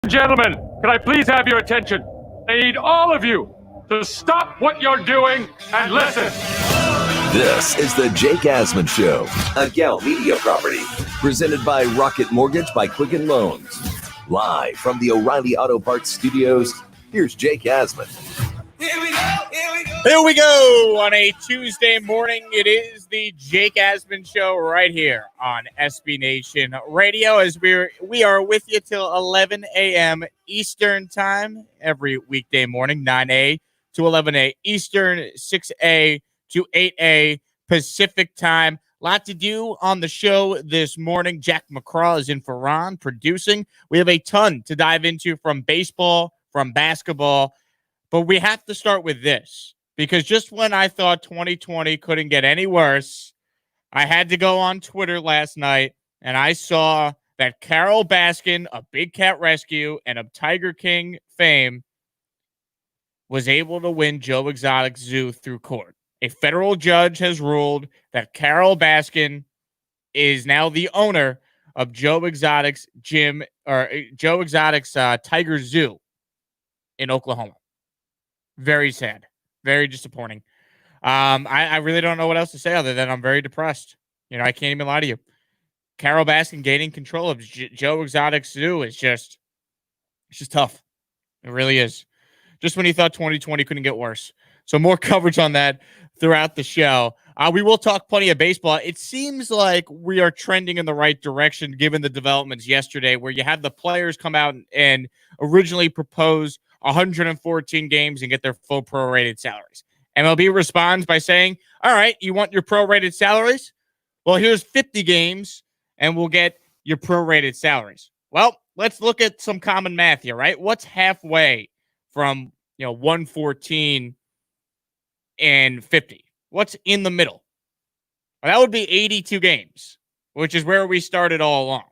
Gentlemen, can I please have your attention? I need all of you to stop what you're doing and listen. This is the Jake Asman Show, a Gal Media property, presented by Rocket Mortgage by Quicken Loans. Live from the O'Reilly Auto Parts Studios, here's Jake Asman. Here we go on a Tuesday morning. It is the Jake Asman Show right here on SB Nation Radio, as we are with you till 11 a.m. Eastern time every weekday morning, 9 to 11 a Eastern, 6 a to 8 a Pacific time. Lot to do on the show this morning. Jack McCraw is in for Ron producing. We have a ton to dive into from baseball, from basketball, but we have to start with this, because just when I thought 2020 couldn't get any worse, I had to go on Twitter last night and I saw that Carol Baskin of Big Cat Rescue and of Tiger King fame was able to win Joe Exotic's zoo through court. A federal judge has ruled that Carol Baskin is now the owner of Joe Exotic's Tiger Zoo in Oklahoma. Very sad. Very disappointing. I really don't know what else to say other than I'm very depressed. I can't even lie to you. Carol Baskin gaining control of Joe Exotic's zoo is just tough. It really is. Just when you thought 2020 couldn't get worse. So more coverage on that throughout the show. We will talk plenty of baseball. It seems like we are trending in the right direction given the developments yesterday, where you had the players come out and originally propose 114 games and get their full prorated salaries. MLB responds by saying, all right, you want your prorated salaries? Well, here's 50 games and we'll get your prorated salaries. Well, let's look at some common math here, right? What's halfway from 114 and 50? What's in the middle? Well, that would be 82 games, which is where we started all along.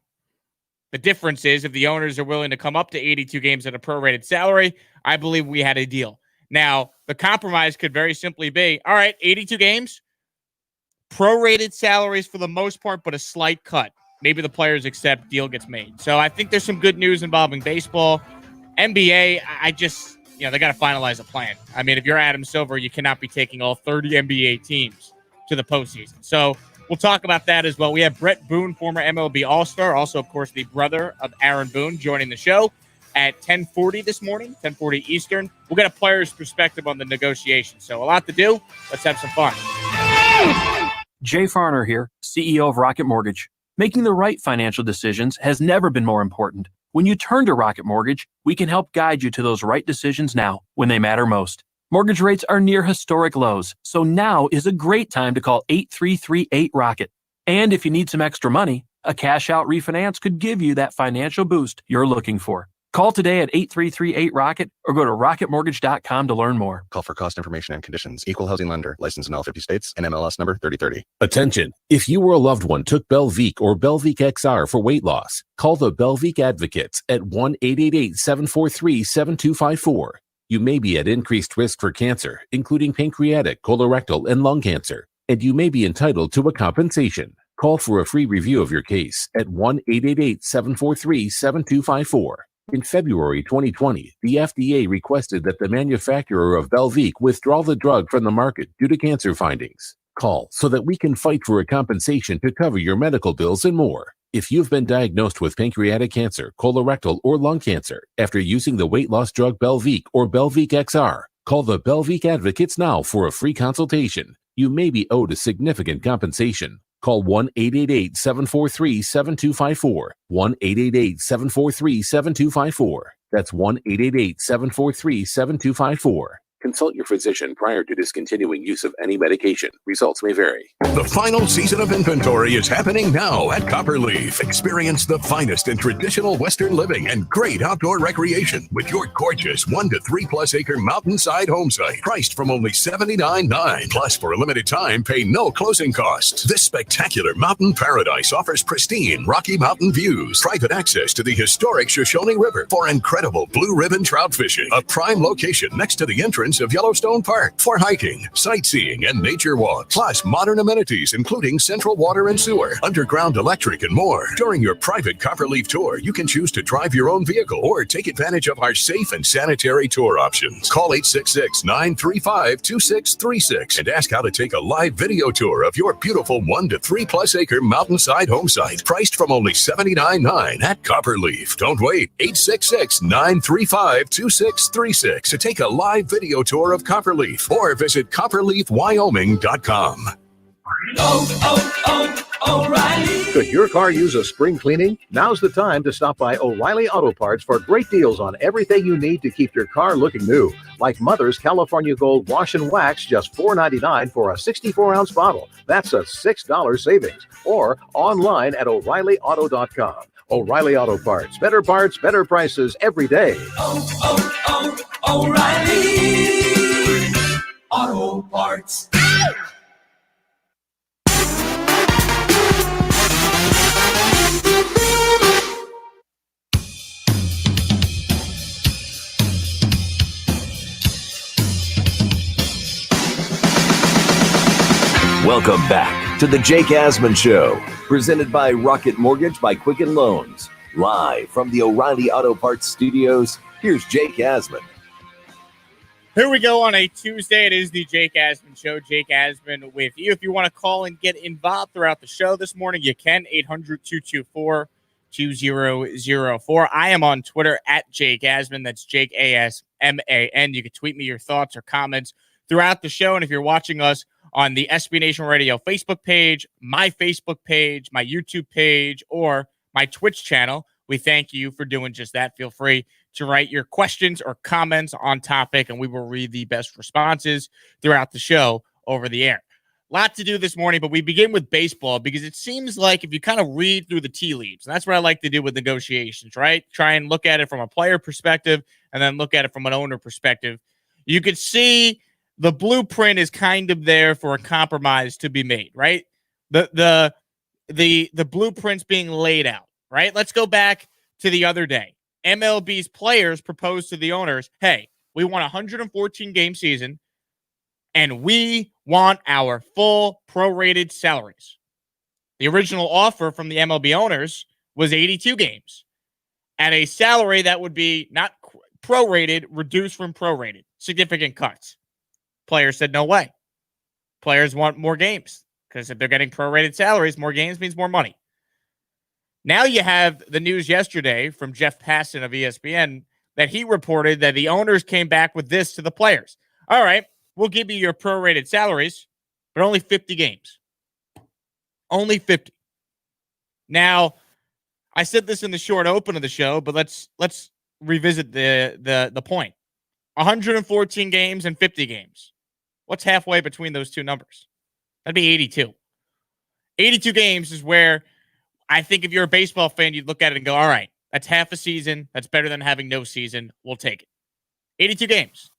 The difference is if the owners are willing to come up to 82 games at a prorated salary, I believe we had a deal. Now, the compromise could very simply be, all right, 82 games, prorated salaries for the most part, but a slight cut. Maybe the players accept, deal gets made. So I think there's some good news involving baseball. NBA, they got to finalize a plan. I mean, if you're Adam Silver, you cannot be taking all 30 NBA teams to the postseason. So we'll talk about that as well. We have Bret Boone, former MLB All-Star, also, of course, the brother of Aaron Boone, joining the show at 10:40 this morning, 10:40 Eastern. We'll get a player's perspective on the negotiation. So a lot to do. Let's have some fun. Jay Farner here, CEO of Rocket Mortgage. Making the right financial decisions has never been more important. When you turn to Rocket Mortgage, we can help guide you to those right decisions now when they matter most. Mortgage rates are near historic lows, so now is a great time to call 8338-ROCKET. And if you need some extra money, a cash-out refinance could give you that financial boost you're looking for. Call today at 8338-ROCKET or go to rocketmortgage.com to learn more. Call for cost information and conditions. Equal housing lender. Licensed in all 50 states. And MLS number 3030. Attention. If you or a loved one took Belviq or Belviq XR for weight loss, call the Belviq Advocates at 1-888-743-7254. You may be at increased risk for cancer, including pancreatic, colorectal, and lung cancer, and you may be entitled to a compensation. Call for a free review of your case at 1-888-743-7254. In February 2020, the FDA requested that the manufacturer of Belviq withdraw the drug from the market due to cancer findings. Call so that we can fight for a compensation to cover your medical bills and more. If you've been diagnosed with pancreatic cancer, colorectal, or lung cancer after using the weight loss drug Belviq or Belviq XR, call the Belviq Advocates now for a free consultation. You may be owed a significant compensation. Call 1-888-743-7254. 1-888-743-7254. That's 1-888-743-7254. Consult your physician prior to discontinuing use of any medication. Results may vary. The final season of inventory is happening now at Copperleaf. Experience the finest in traditional Western living and great outdoor recreation with your gorgeous 1 to 3+ acre mountainside home site, priced from only $79.9. Plus, for a limited time, pay no closing costs. This spectacular mountain paradise offers pristine Rocky Mountain views, private access to the historic Shoshone River for incredible blue ribbon trout fishing, a prime location next to the entrance grounds of Yellowstone Park for hiking, sightseeing, and nature walks, plus modern amenities including central water and sewer, underground electric, and more. During your private Copperleaf tour, you can choose to drive your own vehicle or take advantage of our safe and sanitary tour options. Call 866-935-2636 and ask how to take a live video tour of your beautiful 1 to 3 plus acre mountainside home site, priced from only $79.9 at Copperleaf. Don't wait. 866-935-2636 to take a live video tour of Copperleaf or visit copperleafwyoming.com. O'Reilly. Could your car use a spring cleaning? Now's the time to stop by O'Reilly Auto Parts for great deals on everything you need to keep your car looking new. Like Mother's California Gold Wash and Wax, just $4.99 for a 64-ounce bottle. That's a $6 savings. Or online at O'ReillyAuto.com. O'Reilly Auto Parts. Better prices every day. O'Reilly Auto Parts. Welcome back to the Jake Asman Show, presented by Rocket Mortgage by Quicken Loans. Live from the O'Reilly Auto Parts Studios, here's Jake Asman. Here we go on a Tuesday. It is the Jake Asman Show. Jake Asman with you. If you want to call and get involved throughout the show this morning, you can. 800-224-2004. I am on Twitter at Jake Asman. That's Jake A-S-M-A-N. You can tweet me your thoughts or comments throughout the show. And if you're watching us on the SB Nation Radio Facebook page, my Facebook page, my YouTube page, or my Twitch channel, we thank you for doing just that. Feel free to write your questions or comments on topic, and we will read the best responses throughout the show over the air. Lot to do this morning, but we begin with baseball because it seems like if you kind of read through the tea leaves, and that's what I like to do with negotiations, right? Try and look at it from a player perspective and then look at it from an owner perspective. You could see the blueprint is kind of there for a compromise to be made, right? The blueprint's being laid out, right? Let's go back to the other day. MLB's players proposed to the owners, hey, we want a 114-game season, and we want our full prorated salaries. The original offer from the MLB owners was 82 games at a salary that would be not prorated, reduced from prorated. Significant cuts. Players said, no way. Players want more games because if they're getting prorated salaries, more games means more money. Now you have the news yesterday from Jeff Passan of ESPN that he reported that the owners came back with this to the players. All right, we'll give you your prorated salaries, but only 50 games. Only 50. Now, I said this in the short open of the show, but let's revisit the point. 114 games and 50 games. What's halfway between those two numbers? That'd be 82. 82 games is where I think if you're a baseball fan, you'd look at it and go, all right, that's half a season. That's better than having no season. We'll take it. 82 games.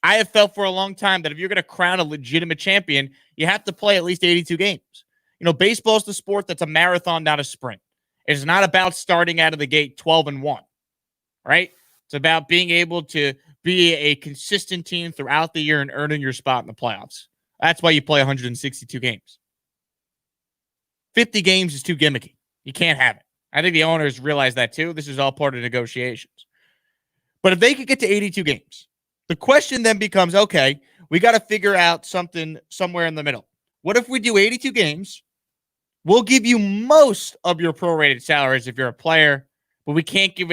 I have felt for a long time that if you're going to crown a legitimate champion, you have to play at least 82 games. You know, baseball is the sport that's a marathon, not a sprint. It's not about starting out of the gate 12-1, right? It's about being able to be a consistent team throughout the year and earning your spot in the playoffs. That's why you play 162 games. 50 games is too gimmicky. You can't have it. I think the owners realize that too. This is all part of negotiations. But if they could get to 82 games, the question then becomes, okay, we got to figure out something somewhere in the middle. What if we do 82 games? We'll give you most of your prorated salaries if you're a player, but we can't give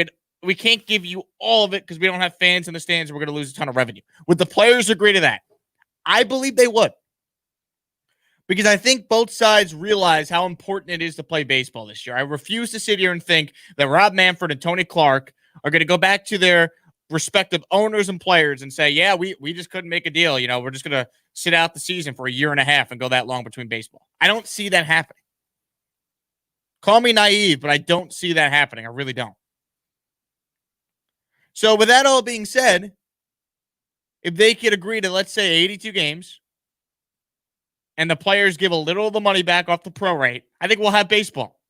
you all of it because we don't have fans in the stands and we're going to lose a ton of revenue. Would the players agree to that? I believe they would. Because I think both sides realize how important it is to play baseball this year. I refuse to sit here and think that Rob Manfred and Tony Clark are going to go back to their respective owners and players and say, yeah, we just couldn't make a deal. You know, we're just going to sit out the season for a year and a half and go that long between baseball. I don't see that happening. Call me naive, but I don't see that happening. I really don't. So with that all being said, if they could agree to, let's say, 82 games, and the players give a little of the money back off the pro rate, I think we'll have baseball.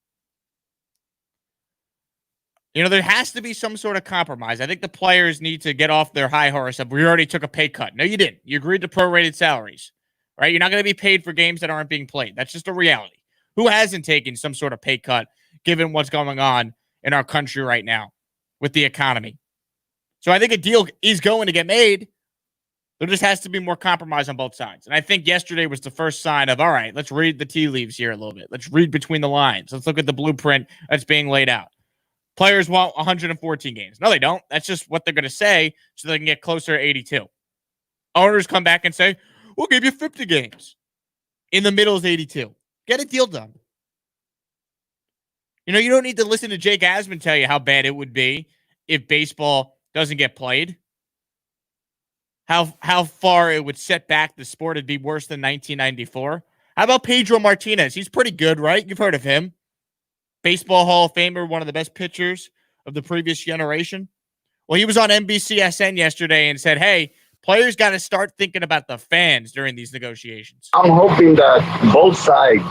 There has to be some sort of compromise. I think the players need to get off their high horse of, we already took a pay cut. No, you didn't. You agreed to prorated salaries, right? You're not going to be paid for games that aren't being played. That's just a reality. Who hasn't taken some sort of pay cut given what's going on in our country right now with the economy? So I think a deal is going to get made. There just has to be more compromise on both sides. And I think yesterday was the first sign of, all right, let's read the tea leaves here a little bit. Let's read between the lines. Let's look at the blueprint that's being laid out. Players want 114 games. No, they don't. That's just what they're going to say so they can get closer to 82. Owners come back and say, we'll give you 50 games. In the middle is 82. Get a deal done. You don't need to listen to Jake Asman tell you how bad it would be if baseball doesn't get played. How far it would set back the sport. It'd be worse than 1994. How about Pedro Martinez? He's pretty good, right? You've heard of him. Baseball Hall of Famer, one of the best pitchers of the previous generation. Well, he was on NBCSN yesterday and said, hey, players got to start thinking about the fans during these negotiations. I'm hoping that both sides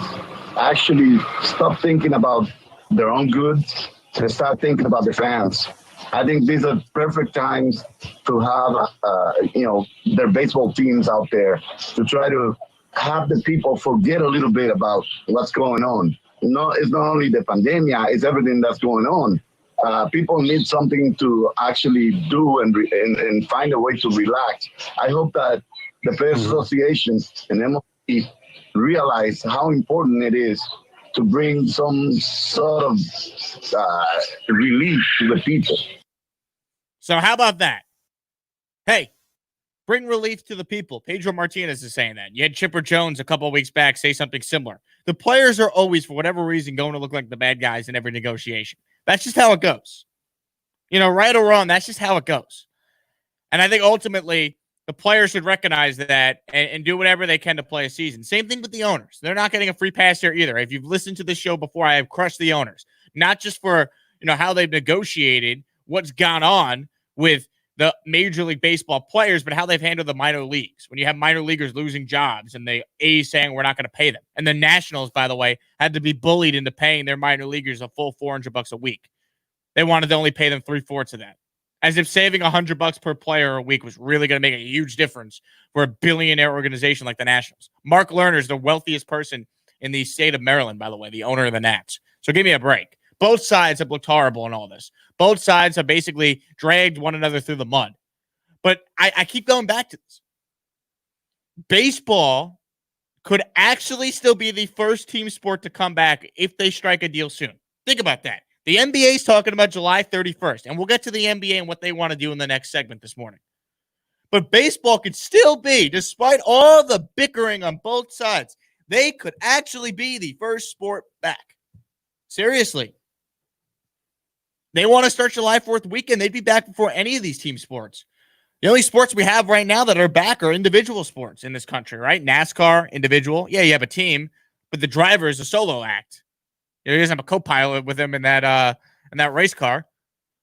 actually stop thinking about their own goods and start thinking about the fans. I think these are perfect times to have, their baseball teams out there to try to have the people forget a little bit about what's going on. It's not only the pandemic, it's everything that's going on. People need something to actually do and find a way to relax. I hope that the Players Association and MLB realize how important it is to bring some sort of relief to the people. So how about that? Hey, bring relief to the people. Pedro Martinez is saying that. You had Chipper Jones a couple of weeks back say something similar. The players are always, for whatever reason, going to look like the bad guys in every negotiation. That's just how it goes. Right or wrong, that's just how it goes. And I think ultimately the players should recognize that and do whatever they can to play a season. Same thing with the owners. They're not getting a free pass here either. If you've listened to this show before, I have crushed the owners. Not just for how they've negotiated what's gone on with the Major League Baseball players, but how they've handled the minor leagues. When you have minor leaguers losing jobs and they saying we're not going to pay them. And the Nationals, by the way, had to be bullied into paying their minor leaguers a full $400 a week. They wanted to only pay them 3/4 of that. As if saving $100 per player a week was really going to make a huge difference for a billionaire organization like the Nationals. Mark Lerner is the wealthiest person in the state of Maryland, by the way, the owner of the Nats. So give me a break. Both sides have looked horrible in all this. Both sides have basically dragged one another through the mud. But I keep going back to this. Baseball could actually still be the first team sport to come back if they strike a deal soon. Think about that. The NBA is talking about July 31st, and we'll get to the NBA and what they want to do in the next segment this morning. But baseball could still be, despite all the bickering on both sides, they could actually be the first sport back. Seriously. They want to start July 4th weekend. They'd be back before any of these team sports. The only sports we have right now that are back are individual sports in this country, right? NASCAR, individual. Yeah, you have a team, but the driver is a solo act. He doesn't have a co-pilot with him in that race car.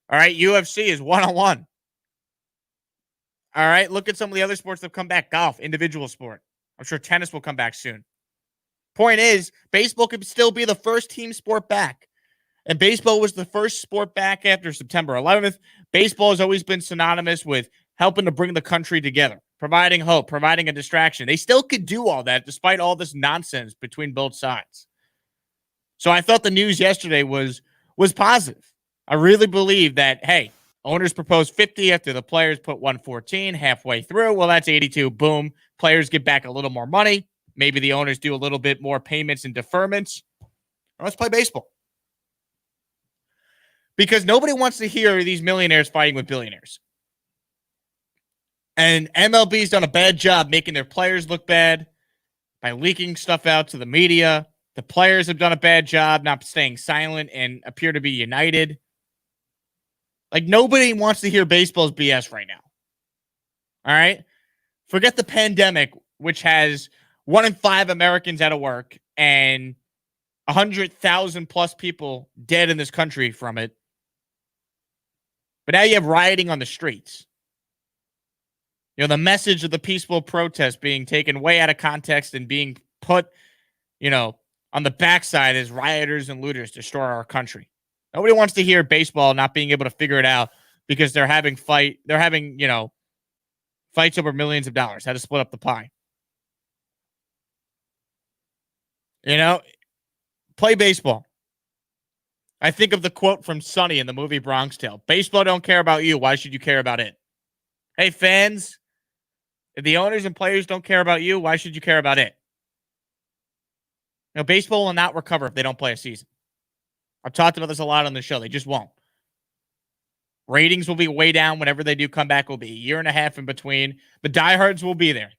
All right, UFC is one-on-one. All right, look at some of the other sports that have come back. Golf, individual sport. I'm sure tennis will come back soon. Point is, baseball could still be the first team sport back. And baseball was the first sport back after September 11th. Baseball has always been synonymous with helping to bring the country together, providing hope, providing a distraction. They still could do all that despite all this nonsense between both sides. So I thought the news yesterday was positive. I really believe that, hey, owners proposed 50 after the players put 114 halfway through. Well, that's 82. Boom. Players get back a little more money. Maybe the owners do a little bit more payments and deferments. Let's play baseball. Because nobody wants to hear these millionaires fighting with billionaires. And MLB's done a bad job making their players look bad by leaking stuff out to the media. The players have done a bad job not staying silent and appear to be united. Like, nobody wants to hear baseball's BS right now. All right? Forget the pandemic, which has 1 in 5 Americans out of work and 100,000 plus people dead in this country from it. But now you have rioting on the streets. The message of the peaceful protest being taken way out of context and being put, on the backside as rioters and looters destroy our country. Nobody wants to hear baseball not being able to figure it out because they're having fights over millions of dollars, how to split up the pie. Play baseball. I think of the quote from Sonny in the movie Bronx Tale. Baseball don't care about you. Why should you care about it? Hey, fans, if the owners and players don't care about you, why should you care about it? Baseball will not recover if they don't play a season. I've talked about this a lot on the show. They just won't. Ratings will be way down whenever they do come back. Will be a year and a half in between. The diehards will be there.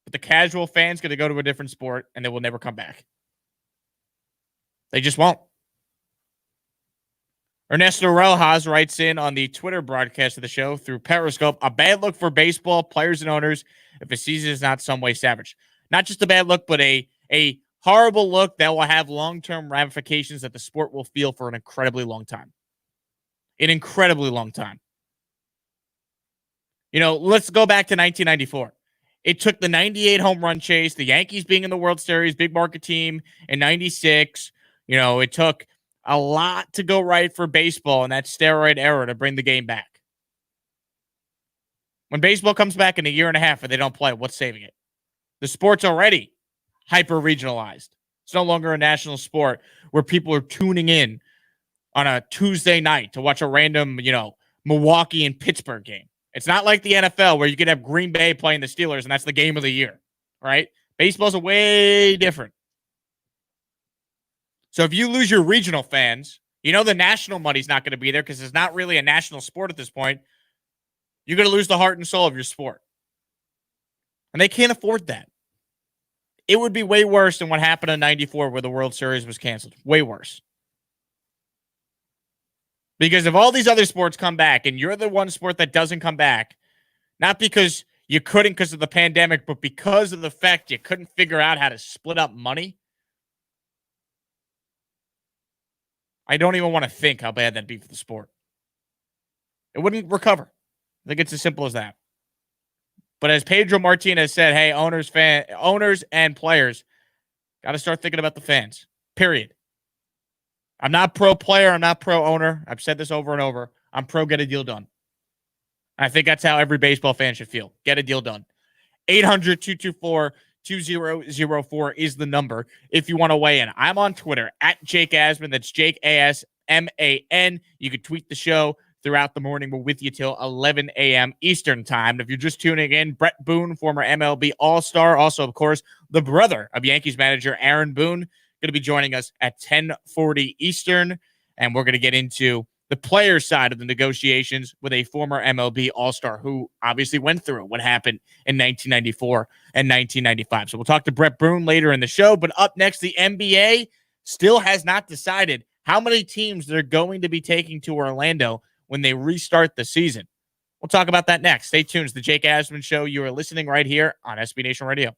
But the casual fans going to go to a different sport, and they will never come back. They just won't. Ernesto Rojas writes in on the Twitter broadcast of the show through Periscope, a bad look for baseball, players and owners if a season is not some way savage. Not just a bad look, but a horrible look that will have long-term ramifications that the sport will feel for an incredibly long time. An incredibly long time. Let's go back to 1994. It took the 98 home run chase, the Yankees being in the World Series, big market team in 96. It took a lot to go right for baseball in that steroid era to bring the game back. When baseball comes back in a year and a half and they don't play, what's saving it? The sport's already hyper-regionalized. It's no longer a national sport where people are tuning in on a Tuesday night to watch a random, Milwaukee and Pittsburgh game. It's not like the NFL where you could have Green Bay playing the Steelers and that's the game of the year, right? Baseball's a way different. So if you lose your regional fans, the national money's not going to be there because it's not really a national sport at this point. You're going to lose the heart and soul of your sport. And they can't afford that. It would be way worse than what happened in 94 where the World Series was canceled. Way worse. Because if all these other sports come back and you're the one sport that doesn't come back, not because you couldn't because of the pandemic, but because of the fact you couldn't figure out how to split up money, I don't even want to think how bad that'd be for the sport. It wouldn't recover. I think it's as simple as that. But as Pedro Martinez said, hey, owners and players got to start thinking about the fans, period. I'm not pro-player. I'm not pro-owner. I've said this over and over. I'm pro get a deal done. I think that's how every baseball fan should feel. Get a deal done. 800-224-2004 is the number if you want to weigh in. I'm on Twitter at Jake Asman. That's Jake ASMAN. You can tweet the show throughout the morning. We're with you till 11 a.m. Eastern time. And if you're just tuning in, Bret Boone, former MLB All-Star, also, of course, the brother of Yankees manager Aaron Boone, going to be joining us at 10:40 Eastern. And we're going to get into the player side of the negotiations with a former MLB All-Star who obviously went through what happened in 1994 and 1995. So we'll talk to Bret Boone later in the show. But up next, the NBA still has not decided how many teams they're going to be taking to Orlando when they restart the season. We'll talk about that next. Stay tuned. It's the Jake Asman Show. You are listening right here on SB Nation Radio.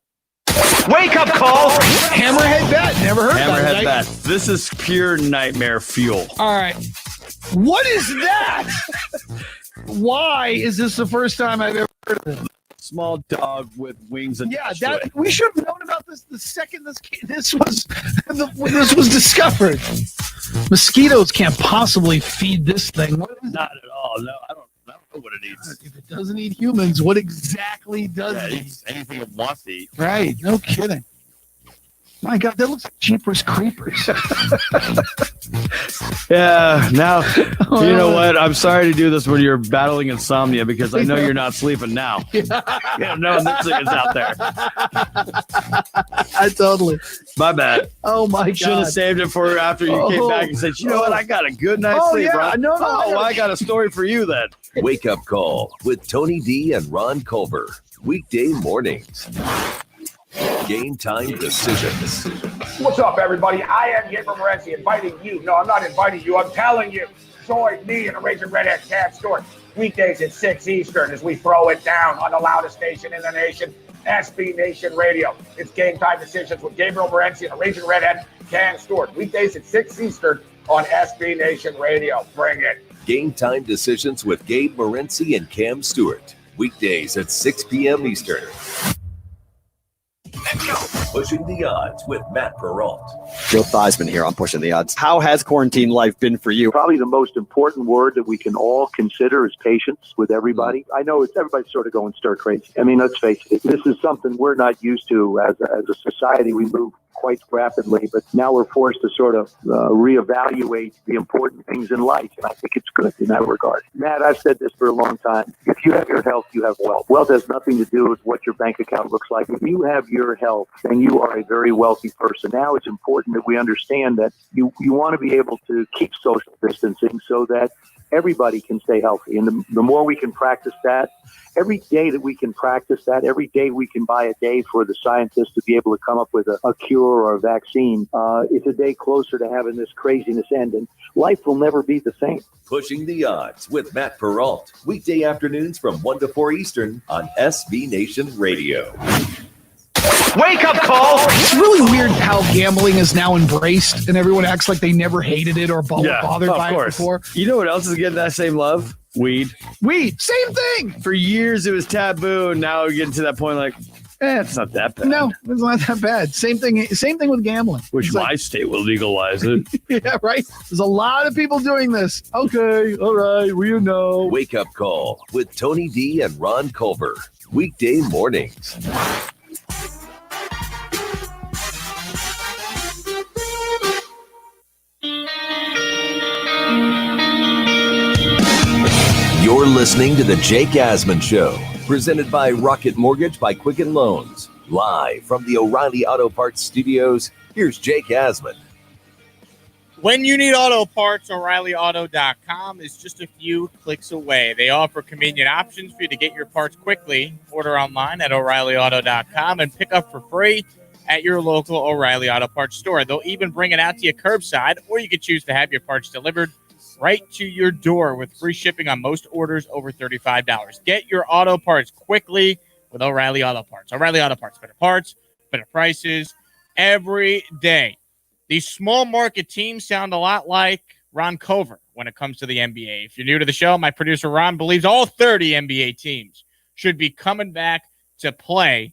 Wake up call. Hammerhead bet. Never heard of that. Hammerhead bet. This is pure nightmare fuel. All right. What is that? Why is this the first time I've ever heard of it? Small dog with wings and we should have known about this the second this was discovered. Mosquitoes can't possibly feed this thing. Not at all. No, I don't know what it eats. If it doesn't eat humans, what exactly does it eat? Anything it wants to eat. Right. No kidding. My God, that looks like Jeepers Creepers. Yeah, now, you know what? I'm sorry to do this when you're battling insomnia because I know you're not sleeping now. No, this thing is out there. I totally. My bad. Oh, my God. Should have saved it for after you came back and said, you know what? I got a good night's sleep, Ron. No, I got a story for you then. Wake Up Call with Tony D and Ron Culver. Weekday mornings. Game time decisions. What's up, everybody? I am Gabriel Morency inviting you. No, I'm not inviting you. I'm telling you. Join me in a Raging Redhead Can Store weekdays at 6 Eastern as we throw it down on the loudest station in the nation, SB Nation Radio. It's Game Time Decisions with Gabriel Morency and a Raging Redhead Can Store weekdays at 6 Eastern on SB Nation Radio. Bring it. Game Time Decisions with Gabe Morency and Cam Stewart. Weekdays at 6 p.m. Eastern. Pushing the Odds with Matt Perrault. Joe Theismann here on Pushing the Odds. How has quarantine life been for you? Probably the most important word that we can all consider is patience with everybody. I know everybody's sort of going stir crazy. I mean, let's face it, this is something we're not used to as a society. We move quite rapidly, but now we're forced to sort of reevaluate the important things in life, and I think it's good in that regard. Matt, I've said this for a long time. If you have your health, you have wealth. Wealth has nothing to do with what your bank account looks like. If you have your health, then you are a very wealthy person. Now it's important that we understand that you want to be able to keep social distancing so that everybody can stay healthy. And the more we can practice that, every day that we can practice that, every day we can buy a day for the scientists to be able to come up with a cure or a vaccine, it's a day closer to having this craziness end. And life will never be the same. Pushing the Odds with Matt Perrault. Weekday afternoons from 1 to 4 Eastern on SB Nation Radio. Wake up call! It's really weird how gambling is now embraced and everyone acts like they never hated it or bothered by it before. You know what else is getting that same love? Weed. Same thing. For years it was taboo, and now we're getting to that point like, it's not that bad. No, it's not that bad. Same thing with gambling. Which my state will legalize it. Yeah, right? There's a lot of people doing this. Okay, all right, well, you know. Wake Up Call with Tony D and Ron Culver. Weekday mornings. You're listening to The Jake Asman Show, presented by Rocket Mortgage by Quicken Loans. Live from the O'Reilly Auto Parts Studios, here's Jake Asman. When you need auto parts, O'ReillyAuto.com is just a few clicks away. They offer convenient options for you to get your parts quickly. Order online at O'ReillyAuto.com and pick up for free at your local O'Reilly Auto Parts store. They'll even bring it out to you curbside, or you could choose to have your parts delivered right to your door with free shipping on most orders over $35. Get your auto parts quickly with O'Reilly Auto Parts. O'Reilly Auto Parts, better prices every day. These small market teams sound a lot like Ron Culver when it comes to the NBA. If you're new to the show, my producer Ron believes all 30 NBA teams should be coming back to play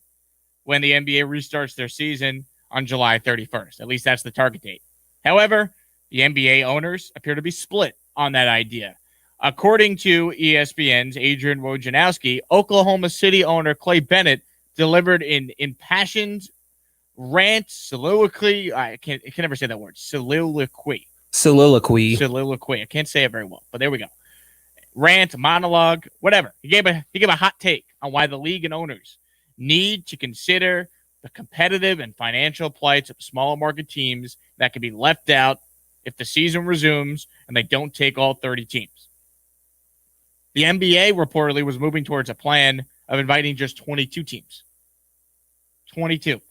when the NBA restarts their season on July 31st. At least that's the target date. However, the NBA owners appear to be split on that idea. According to ESPN's Adrian Wojnarowski, Oklahoma City owner Clay Bennett delivered an impassioned rant, soliloquy. I can never say that word. Soliloquy. I can't say it very well, but there we go. Rant, monologue, whatever. He gave a hot take on why the league and owners need to consider the competitive and financial plights of smaller market teams that can be left out if the season resumes and they don't take all 30 teams. The NBA reportedly was moving towards a plan of inviting just 22 teams. 22.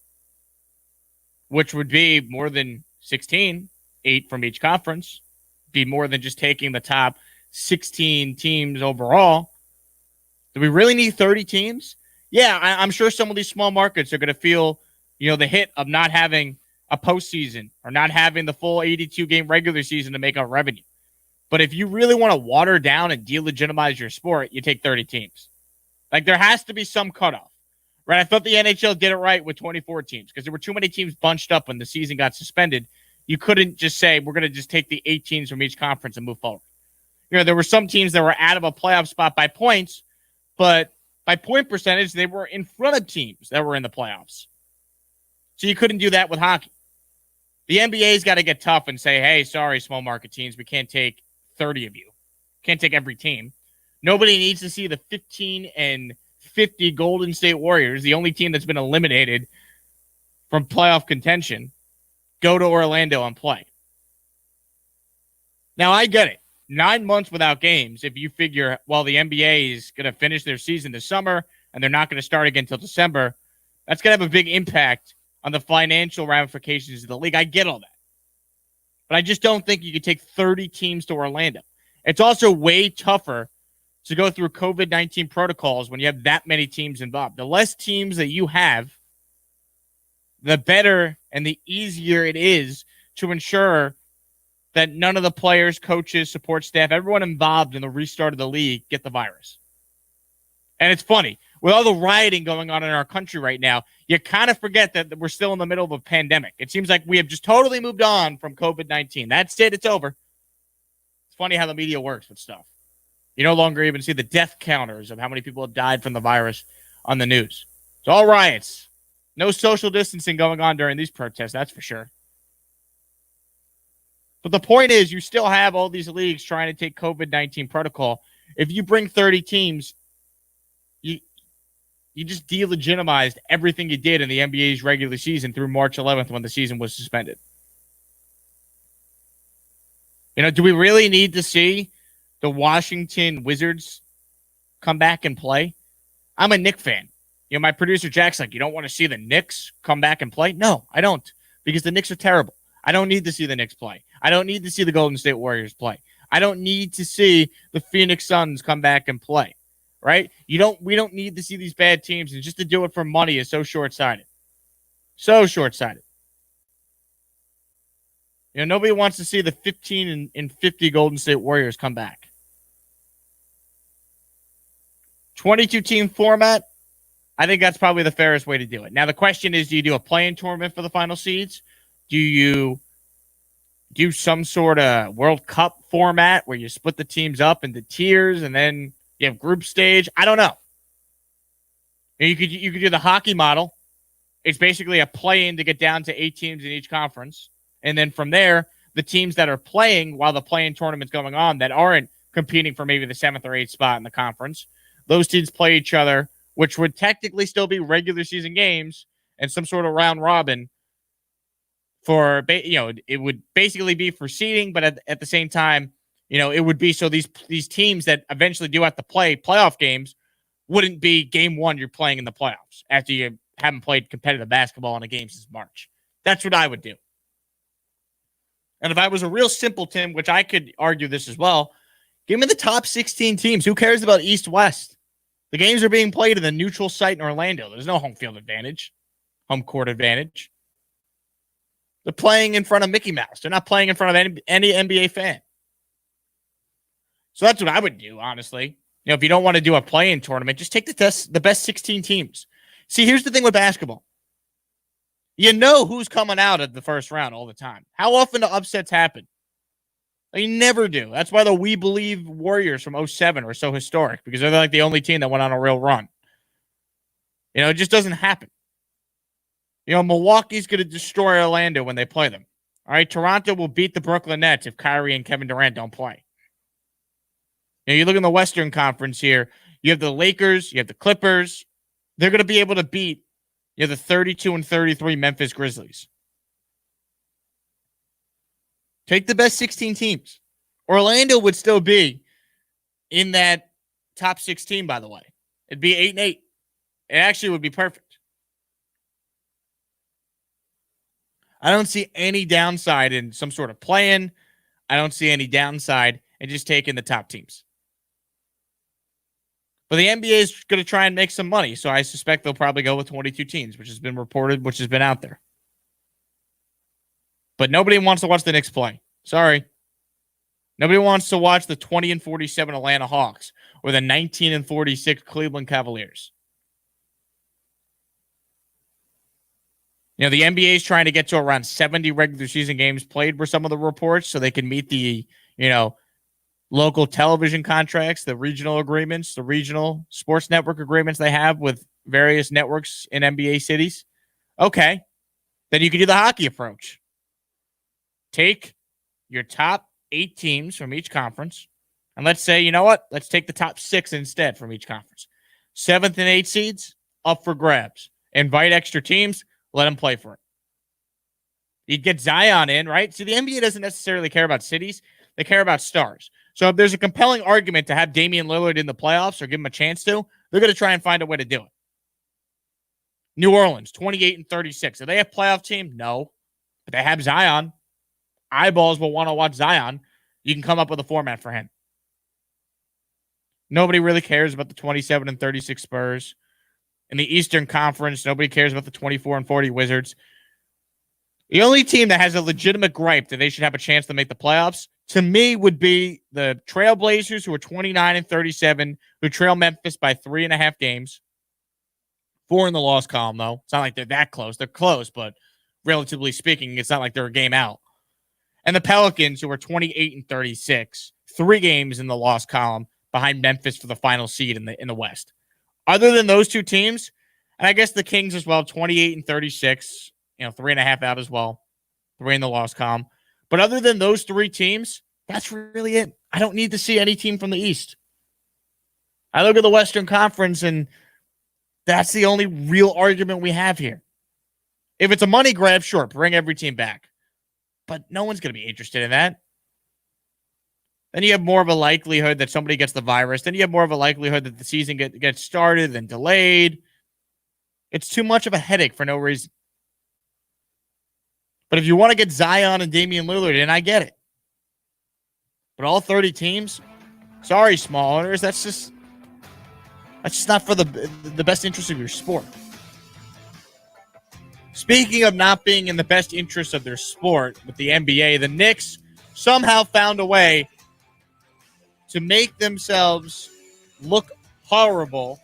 Which would be more than 16, 8 from each conference. Be more than just taking the top 16 teams overall. Do we really need 30 teams? Yeah, I'm sure some of these small markets are going to feel, the hit of not having a postseason or not having the full 82-game regular season to make up revenue. But if you really want to water down and delegitimize your sport, you take 30 teams. Like, there has to be some cutoff, right? I thought the NHL did it right with 24 teams because there were too many teams bunched up when the season got suspended. You couldn't just say, we're going to just take the 8 teams from each conference and move forward. There were some teams that were out of a playoff spot by points, but by point percentage, they were in front of teams that were in the playoffs. So you couldn't do that with hockey. The NBA's got to get tough and say, hey, sorry, small market teams, we can't take 30 of you. Can't take every team. Nobody needs to see the 15-50 Golden State Warriors, the only team that's been eliminated from playoff contention, go to Orlando and play. Now, I get it. 9 months without games, if you figure, well, the NBA is going to finish their season this summer and they're not going to start again until December, that's going to have a big impact on the financial ramifications of the league. I get all that. But I just don't think you could take 30 teams to Orlando. It's also way tougher to go through COVID-19 protocols when you have that many teams involved. The less teams that you have, the better and the easier it is to ensure that none of the players, coaches, support staff, everyone involved in the restart of the league get the virus. And it's funny. with all the rioting going on in our country right now, you kind of forget that we're still in the middle of a pandemic. It seems like we have just totally moved on from COVID-19. That's it. It's over. It's funny how the media works with stuff. You no longer even see the death counters of how many people have died from the virus on the news. It's all riots. No social distancing going on during these protests, that's for sure. But the point is, you still have all these leagues trying to take COVID-19 protocol. If you bring 30 teams, you just delegitimized everything you did in the NBA's regular season through March 11th when the season was suspended. You know, do we really need to see the Washington Wizards come back and play? I'm a Knicks fan. You know, my producer Jack's like, you don't want to see the Knicks come back and play? No, I don't, because the Knicks are terrible. I don't need to see the Knicks play. I don't need to see the Golden State Warriors play. I don't need to see the Phoenix Suns come back and play. Right? We don't need to see these bad teams, and just to do it for money is so short-sighted. So short-sighted. You know, nobody wants to see the 15 and 50 Golden State Warriors come back. 22-team format, I think that's probably the fairest way to do it. Now, the question is, do you do a play-in tournament for the final seeds? Do you do some sort of World Cup format where you split the teams up into tiers and then you have group stage? I don't know. You could do the hockey model. It's basically a play-in to get down to 8 teams in each conference. And then from there, the teams that are playing while the play-in tournament's going on that aren't competing for maybe the 7th or 8th spot in the conference, those teams play each other, which would technically still be regular season games and some sort of round robin for, it would basically be for seeding, but at the same time, it would be so these teams that eventually do have to play playoff games wouldn't be game one you're playing in the playoffs after you haven't played competitive basketball in a game since March. That's what I would do. And if I was a real simpleton, which I could argue this as well, give me the top 16 teams. Who cares about East-West? The games are being played in the neutral site in Orlando. There's no home field advantage, home court advantage. They're playing in front of Mickey Mouse. They're not playing in front of any NBA fan. So that's what I would do, honestly. If you don't want to do a play-in tournament, just take the best 16 teams. See, here's the thing with basketball. You know who's coming out of the first round all the time. How often do upsets happen? They never do. That's why the We Believe Warriors from 2007 are so historic, because they're like the only team that went on a real run. It just doesn't happen. Milwaukee's going to destroy Orlando when they play them. All right, Toronto will beat the Brooklyn Nets if Kyrie and Kevin Durant don't play. You look in the Western Conference here, you have the Lakers, you have the Clippers. They're going to be able to beat the 32 and 33 Memphis Grizzlies. Take the best 16 teams. Orlando would still be in that top 16, by the way. It'd be 8-8. It actually would be perfect. I don't see any downside in some sort of play-in. I don't see any downside in just taking the top teams. But the NBA is going to try and make some money, so I suspect they'll probably go with 22 teams, which has been reported, which has been out there. But nobody wants to watch the Knicks play. Sorry. Nobody wants to watch the 20 and 47 Atlanta Hawks or the 19 and 46 Cleveland Cavaliers. The NBA is trying to get to around 70 regular season games played were some of the reports, so they can meet the, local television contracts, the regional agreements, the regional sports network agreements they have with various networks in NBA cities. Okay. Then you can do the hockey approach. Take your top 8 teams from each conference, and let's say, you know what? Let's take the top 6 instead from each conference. 7th and 8th seeds, up for grabs. Invite extra teams, let them play for it. You'd get Zion in, right? See, the NBA doesn't necessarily care about cities. They care about stars. So if there's a compelling argument to have Damian Lillard in the playoffs or give him a chance to, they're going to try and find a way to do it. New Orleans, 28 and 36. Are they a playoff team? No. But they have Zion. Eyeballs will want to watch Zion. You can come up with a format for him. Nobody really cares about the 27 and 36 Spurs. In the Eastern Conference, nobody cares about the 24 and 40 Wizards. The only team that has a legitimate gripe that they should have a chance to make the playoffs, to me, would be the Trailblazers, who are 29 and 37, who trail Memphis by 3.5 games. 4 in the loss column, though. It's not like they're that close. They're close, but relatively speaking, it's not like they're a game out. And the Pelicans, who are 28-36, 3 games in the loss column behind Memphis for the final seed in the West. Other than those 2 teams, and I guess the Kings as well, 28-36, 3.5 out as well, 3 in the loss column. But other than those 3 teams, that's really it. I don't need to see any team from the East. I look at the Western Conference, and that's the only real argument we have here. If it's a money grab, sure, bring every team back. But no one's going to be interested in that. Then you have more of a likelihood that somebody gets the virus. Then you have more of a likelihood that the season gets started and delayed. It's too much of a headache for no reason. But if you want to get Zion and Damian Lillard in, I get it. But all 30 teams, sorry, small owners, that's just not for the best interest of your sport. Speaking of not being in the best interest of their sport with the NBA, the Knicks somehow found a way to make themselves look horrible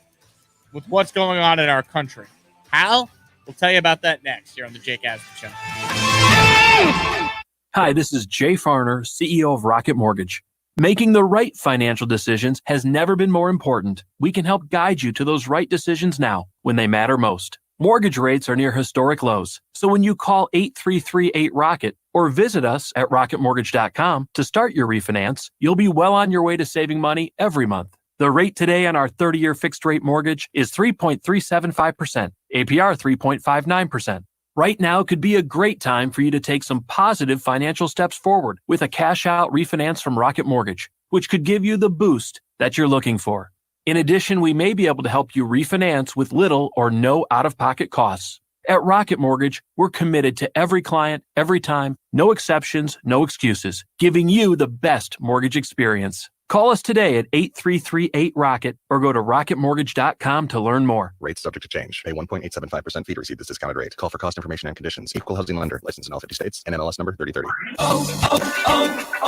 with what's going on in our country. How? We'll tell you about that next here on the Jake Asman Show. Hi, this is Jay Farner, CEO of Rocket Mortgage. Making the right financial decisions has never been more important. We can help guide you to those right decisions now when they matter most. Mortgage rates are near historic lows, so when you call 8338-ROCKET or visit us at rocketmortgage.com to start your refinance, you'll be well on your way to saving money every month. The rate today on our 30-year fixed-rate mortgage is 3.375%, APR 3.59%. Right now could be a great time for you to take some positive financial steps forward with a cash-out refinance from Rocket Mortgage, which could give you the boost that you're looking for. In addition, we may be able to help you refinance with little or no out-of-pocket costs. At Rocket Mortgage, we're committed to every client, every time, no exceptions, no excuses, giving you the best mortgage experience. Call us today at 8338-ROCKET or go to rocketmortgage.com to learn more. Rates subject to change. Pay 1.875% fee to receive this discounted rate. Call for cost information and conditions. Equal housing lender. License in all 50 states. NMLS number 3030.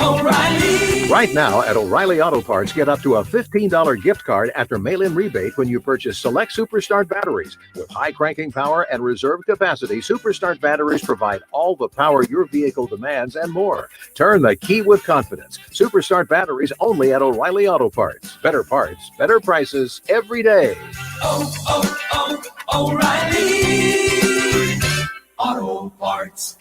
O'Reilly. Right now at O'Reilly Auto Parts, get up to a $15 gift card after mail-in rebate when you purchase select Superstart batteries. With high cranking power and reserve capacity, Superstart batteries provide all the power your vehicle demands and more. Turn the key with confidence. Superstart batteries only at O'Reilly Auto Parts. Better parts, better prices every day. O'Reilly Auto Parts.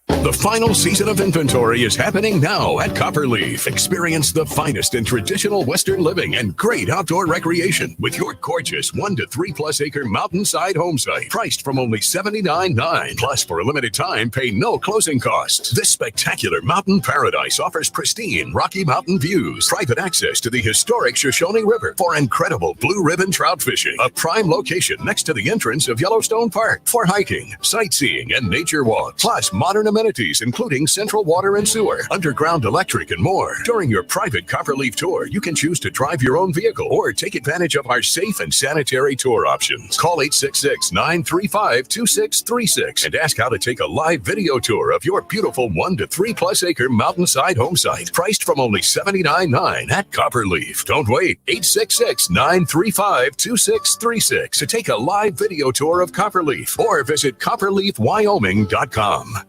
The final season of inventory is happening now at Copperleaf. Experience the finest in traditional Western living and great outdoor recreation with your gorgeous 1 to 3 plus acre mountainside home site, priced from only $79.9. Plus, for a limited time, pay no closing costs. This spectacular mountain paradise offers pristine Rocky Mountain views, private access to the historic Shoshone River for incredible blue ribbon trout fishing, a prime location next to the entrance of Yellowstone Park for hiking, sightseeing, and nature walks, plus modern amenities including central water and sewer, underground electric, and more. During your private Copperleaf tour, you can choose to drive your own vehicle or take advantage of our safe and sanitary tour options. Call 866-935-2636 and ask how to take a live video tour of your beautiful 1 to 3 plus acre mountainside home site, priced from only $79.9 at Copperleaf. Don't wait. 866-935-2636 to take a live video tour of Copperleaf or visit copperleafwyoming.com.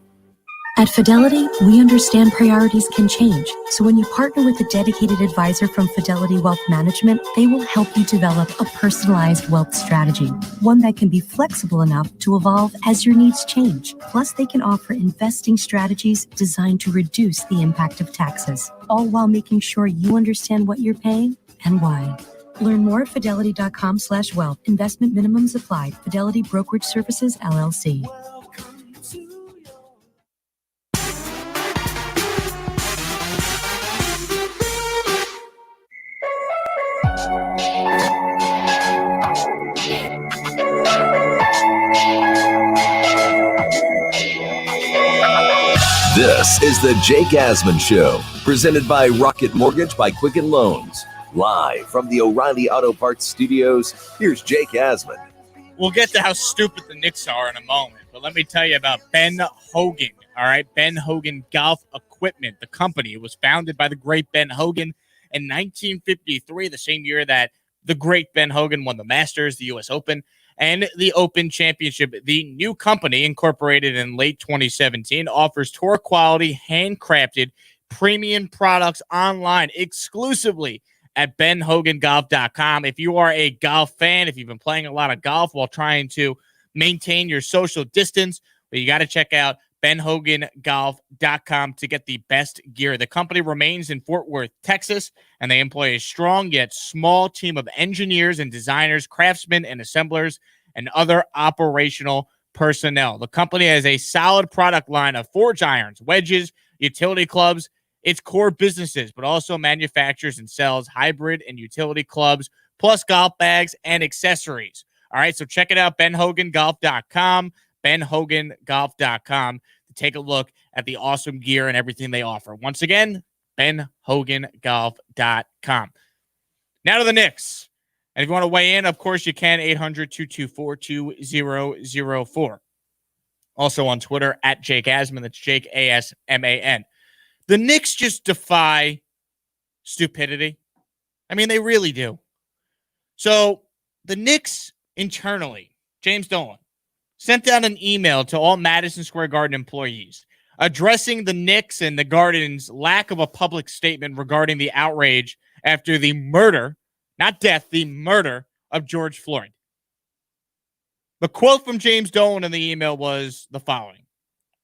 At Fidelity, we understand priorities can change. So when you partner with a dedicated advisor from Fidelity Wealth Management, they will help you develop a personalized wealth strategy, one that can be flexible enough to evolve as your needs change. Plus, they can offer investing strategies designed to reduce the impact of taxes, all while making sure you understand what you're paying and why. Learn more at fidelity.com/wealth. Investment minimums apply. Fidelity Brokerage Services, LLC. This is the Jake Asman Show, presented by Rocket Mortgage by Quicken Loans. Live from the O'Reilly Auto Parts Studios, here's Jake Asman. We'll get to how stupid the Knicks are in a moment, but let me tell you about Ben Hogan. All right, Ben Hogan Golf Equipment, the company. It was founded by the great Ben Hogan in 1953, the same year that The great Ben Hogan won the Masters, the U.S. Open, and the Open Championship. The new company, incorporated in late 2017, offers tour-quality, handcrafted, premium products online exclusively at benhogangolf.com. If you are a golf fan, if you've been playing a lot of golf while trying to maintain your social distance, but you got to check out benhogangolf.com to get the best gear. The company remains in Fort Worth, Texas, and they employ a strong yet small team of engineers and designers, craftsmen and assemblers, and other operational personnel. The company has a solid product line of forge irons, wedges, utility clubs, its core businesses, but also manufactures and sells hybrid and utility clubs, plus golf bags and accessories. All right, so check it out, benhogangolf.com, benhogangolf.com, to take a look at the awesome gear and everything they offer. Once again, benhogangolf.com. Now to the Knicks. And if you want to weigh in, of course, you can, 800-224-2004. Also on Twitter, at Jake Asman. That's Jake, A-S-M-A-N. The Knicks just defy stupidity. I mean, they really do. So the Knicks internally, James Dolan, sent out an email to all Madison Square Garden employees addressing the Knicks and the Garden's lack of a public statement regarding the outrage after the murder, not death, the murder of George Floyd. The quote from James Dolan in the email was the following: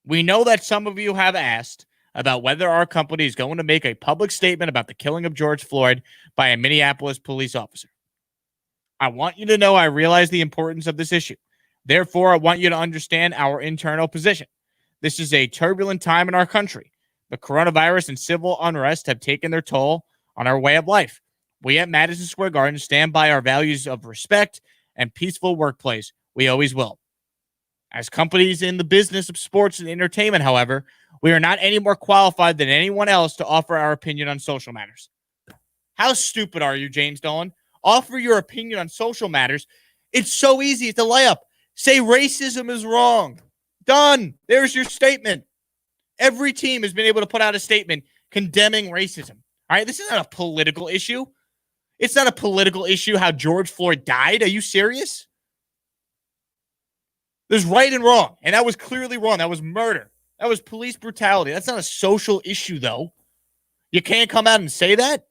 "We know that some of you have asked about whether our company is going to make a public statement about the killing of George Floyd by a Minneapolis police officer. I want you to know I realize the importance of this issue. Therefore, I want you to understand our internal position. This is a turbulent time in our country. The coronavirus and civil unrest have taken their toll on our way of life. We at Madison Square Garden stand by our values of respect and peaceful workplace. We always will. As companies in the business of sports and entertainment, however, we are not any more qualified than anyone else to offer our opinion on social matters." How stupid are you, James Dolan? Offer your opinion on social matters. It's so easy. It's a layup. Say racism is wrong. Done. There's your statement. Every team has been able to put out a statement condemning racism. All right, this is not a political issue. It's not a political issue how George Floyd died. Are you serious? There's right and wrong, and that was clearly wrong. That was murder. That was police brutality. That's not a social issue, though. You can't come out and say that.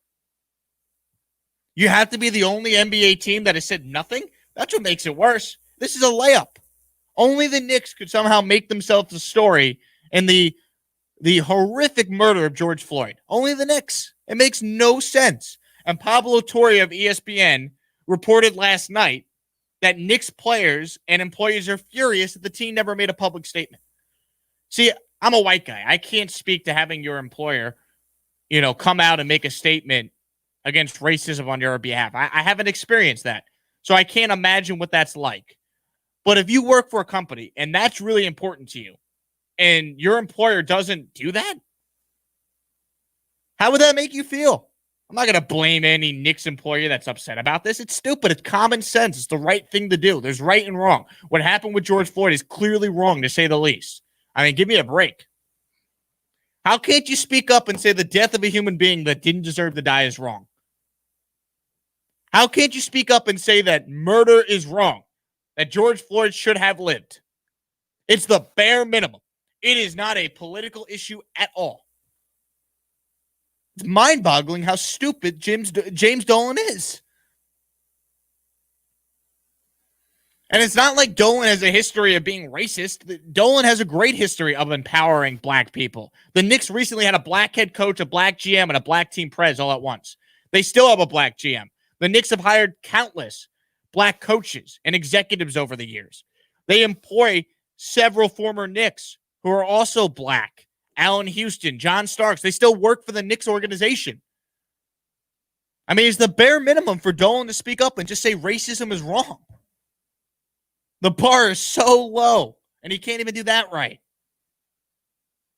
You have to be the only NBA team that has said nothing. That's what makes it worse. This is a layup. Only the Knicks could somehow make themselves a story in the horrific murder of George Floyd. Only the Knicks. It makes no sense. And Pablo Torre of ESPN reported last night that Knicks players and employees are furious that the team never made a public statement. See, I'm a white guy. I can't speak to having your employer, come out and make a statement against racism on your behalf. I haven't experienced that. So I can't imagine what that's like. But if you work for a company and that's really important to you and your employer doesn't do that, how would that make you feel? I'm not going to blame any Knicks employee that's upset about this. It's stupid. It's common sense. It's the right thing to do. There's right and wrong. What happened with George Floyd is clearly wrong, to say the least. I mean, give me a break. How can't you speak up and say the death of a human being that didn't deserve to die is wrong? How can't you speak up and say that murder is wrong, that George Floyd should have lived? It's the bare minimum. It is not a political issue at all. It's mind-boggling how stupid James Dolan is. And it's not like Dolan has a history of being racist. Dolan has a great history of empowering black people. The Knicks recently had a black head coach, a black GM, and a black team pres all at once. They still have a black GM. The Knicks have hired countless black coaches and executives over the years. They employ several former Knicks who are also black. Allen Houston, John Starks, they still work for the Knicks organization. I mean, it's the bare minimum for Dolan to speak up and just say racism is wrong. The bar is so low, and he can't even do that right.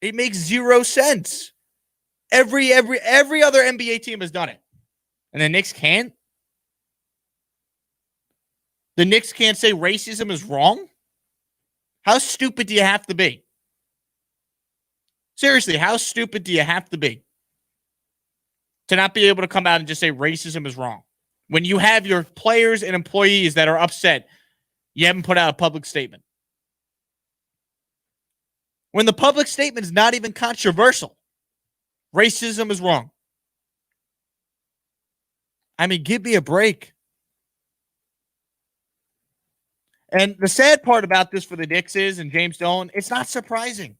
It makes zero sense. Every other NBA team has done it, and the Knicks can't. The Knicks can't say racism is wrong? How stupid do you have to be? Seriously, how stupid do you have to be to not be able to come out and just say racism is wrong When you have your players and employees that are upset, you haven't put out a public statement. When the public statement is not even controversial, racism is wrong. I mean, give me a break. And the sad part about this for the Knicks is, and James Dolan, it's not surprising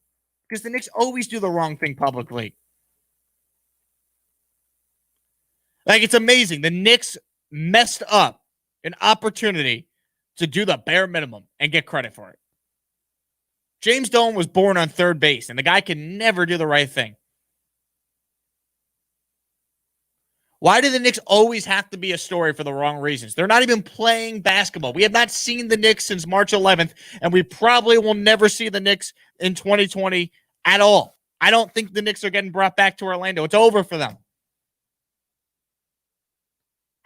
because the Knicks always do the wrong thing publicly. Like, it's amazing. The Knicks messed up an opportunity to do the bare minimum and get credit for it. James Dolan was born on third base, and the guy can never do the right thing. Why do the Knicks always have to be a story for the wrong reasons? They're not even playing basketball. We have not seen the Knicks since March 11th, and we probably will never see the Knicks in 2020 at all. I don't think the Knicks are getting brought back to Orlando. It's over for them.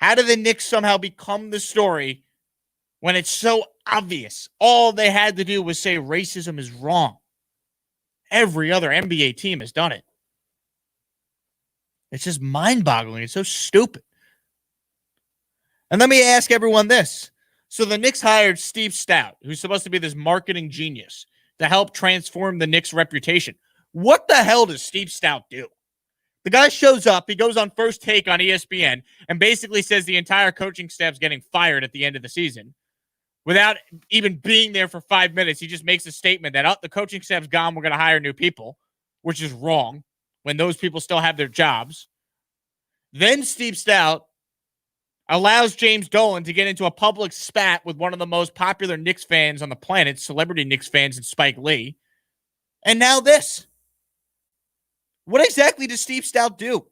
How do the Knicks somehow become the story when it's so obvious? All they had to do was say racism is wrong. Every other NBA team has done it. It's just mind-boggling. It's so stupid. And let me ask everyone this. So the Knicks hired Steve Stout, who's supposed to be this marketing genius, to help transform the Knicks' reputation. What the hell does Steve Stout do? The guy shows up, he goes on First Take on ESPN, and basically says the entire coaching staff's getting fired at the end of the season. Without even being there for 5 minutes, he just makes a statement that, oh, the coaching staff's gone, we're going to hire new people, which is wrong when those people still have their jobs. Then Steve Stout allows James Dolan to get into a public spat with one of the most popular Knicks fans on the planet, celebrity Knicks fans, and Spike Lee. And now this. What exactly does Steve Stout do?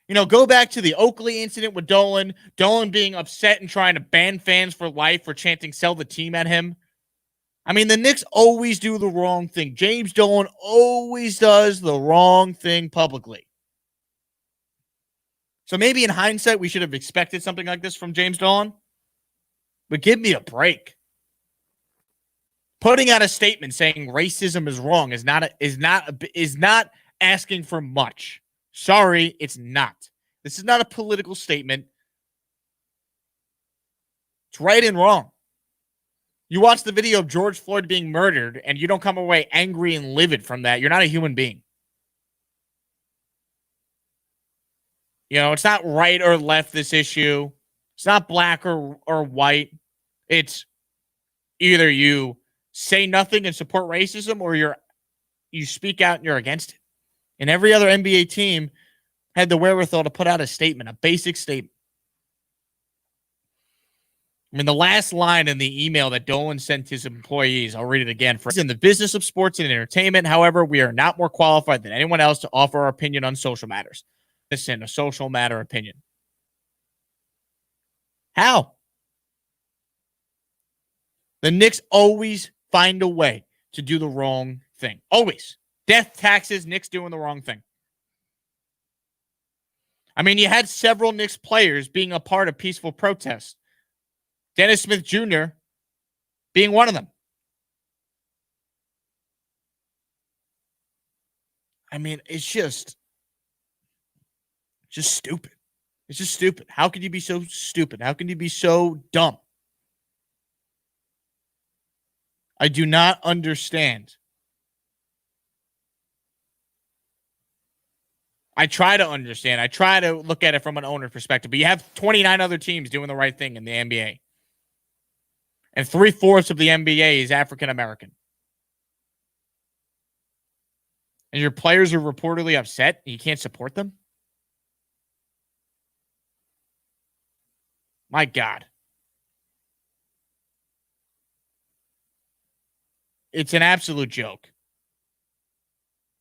You know, go back to the Oakley incident with Dolan being upset and trying to ban fans for life for chanting "sell the team" at him. I mean, the Knicks always do the wrong thing. James Dolan always does the wrong thing publicly. So maybe in hindsight, we should have expected something like this from James Dolan. But give me a break. Putting out a statement saying racism is wrong is not asking for much. Sorry, it's not. This is not a political statement. It's right and wrong. You watch the video of George Floyd being murdered and you don't come away angry and livid from that. You're not a human being. You know, it's not right or left, this issue. It's not black or white. It's either you say nothing and support racism or you speak out and you're against it. And every other NBA team had the wherewithal to put out a statement, a basic statement. I mean, the last line in the email that Dolan sent his employees, I'll read it again. In the business of sports and entertainment, however, we are not more qualified than anyone else to offer our opinion on social matters. Listen, a social matter opinion. How? The Knicks always find a way to do the wrong thing. Always. Death, taxes, Knicks doing the wrong thing. I mean, you had several Knicks players being a part of peaceful protests. Dennis Smith Jr. being one of them. I mean, it's just stupid. It's just stupid. How can you be so stupid? How can you be so dumb? I do not understand. I try to understand. I try to look at it from an owner perspective. But you have 29 other teams doing the right thing in the NBA. And 3/4 of the NBA is African American. And your players are reportedly upset and you can't support them? My God. It's an absolute joke.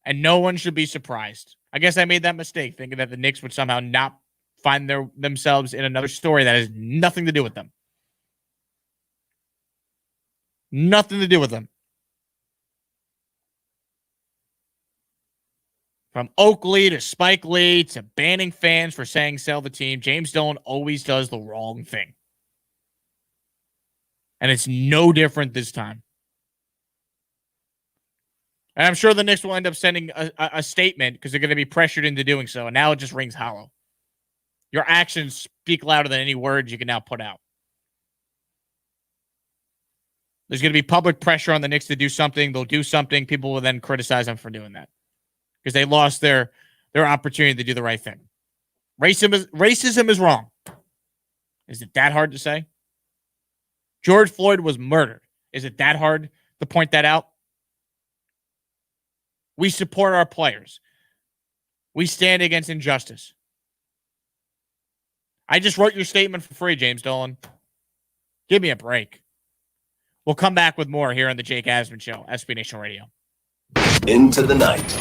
And no one should be surprised. I guess I made that mistake thinking that the Knicks would somehow not find themselves in another story that has nothing to do with them. Nothing to do with them. From Oakley to Spike Lee to banning fans for saying sell the team, James Dolan always does the wrong thing. And it's no different this time. And I'm sure the Knicks will end up sending a statement because they're going to be pressured into doing so. And now it just rings hollow. Your actions speak louder than any words you can now put out. There's going to be public pressure on the Knicks to do something. They'll do something. People will then criticize them for doing that because they lost their opportunity to do the right thing. Racism is wrong. Is it that hard to say? George Floyd was murdered. Is it that hard to point that out? We support our players. We stand against injustice. I just wrote your statement for free, James Dolan. Give me a break. We'll come back with more here on the Jake Asman Show, SB Nation Radio. Into the night.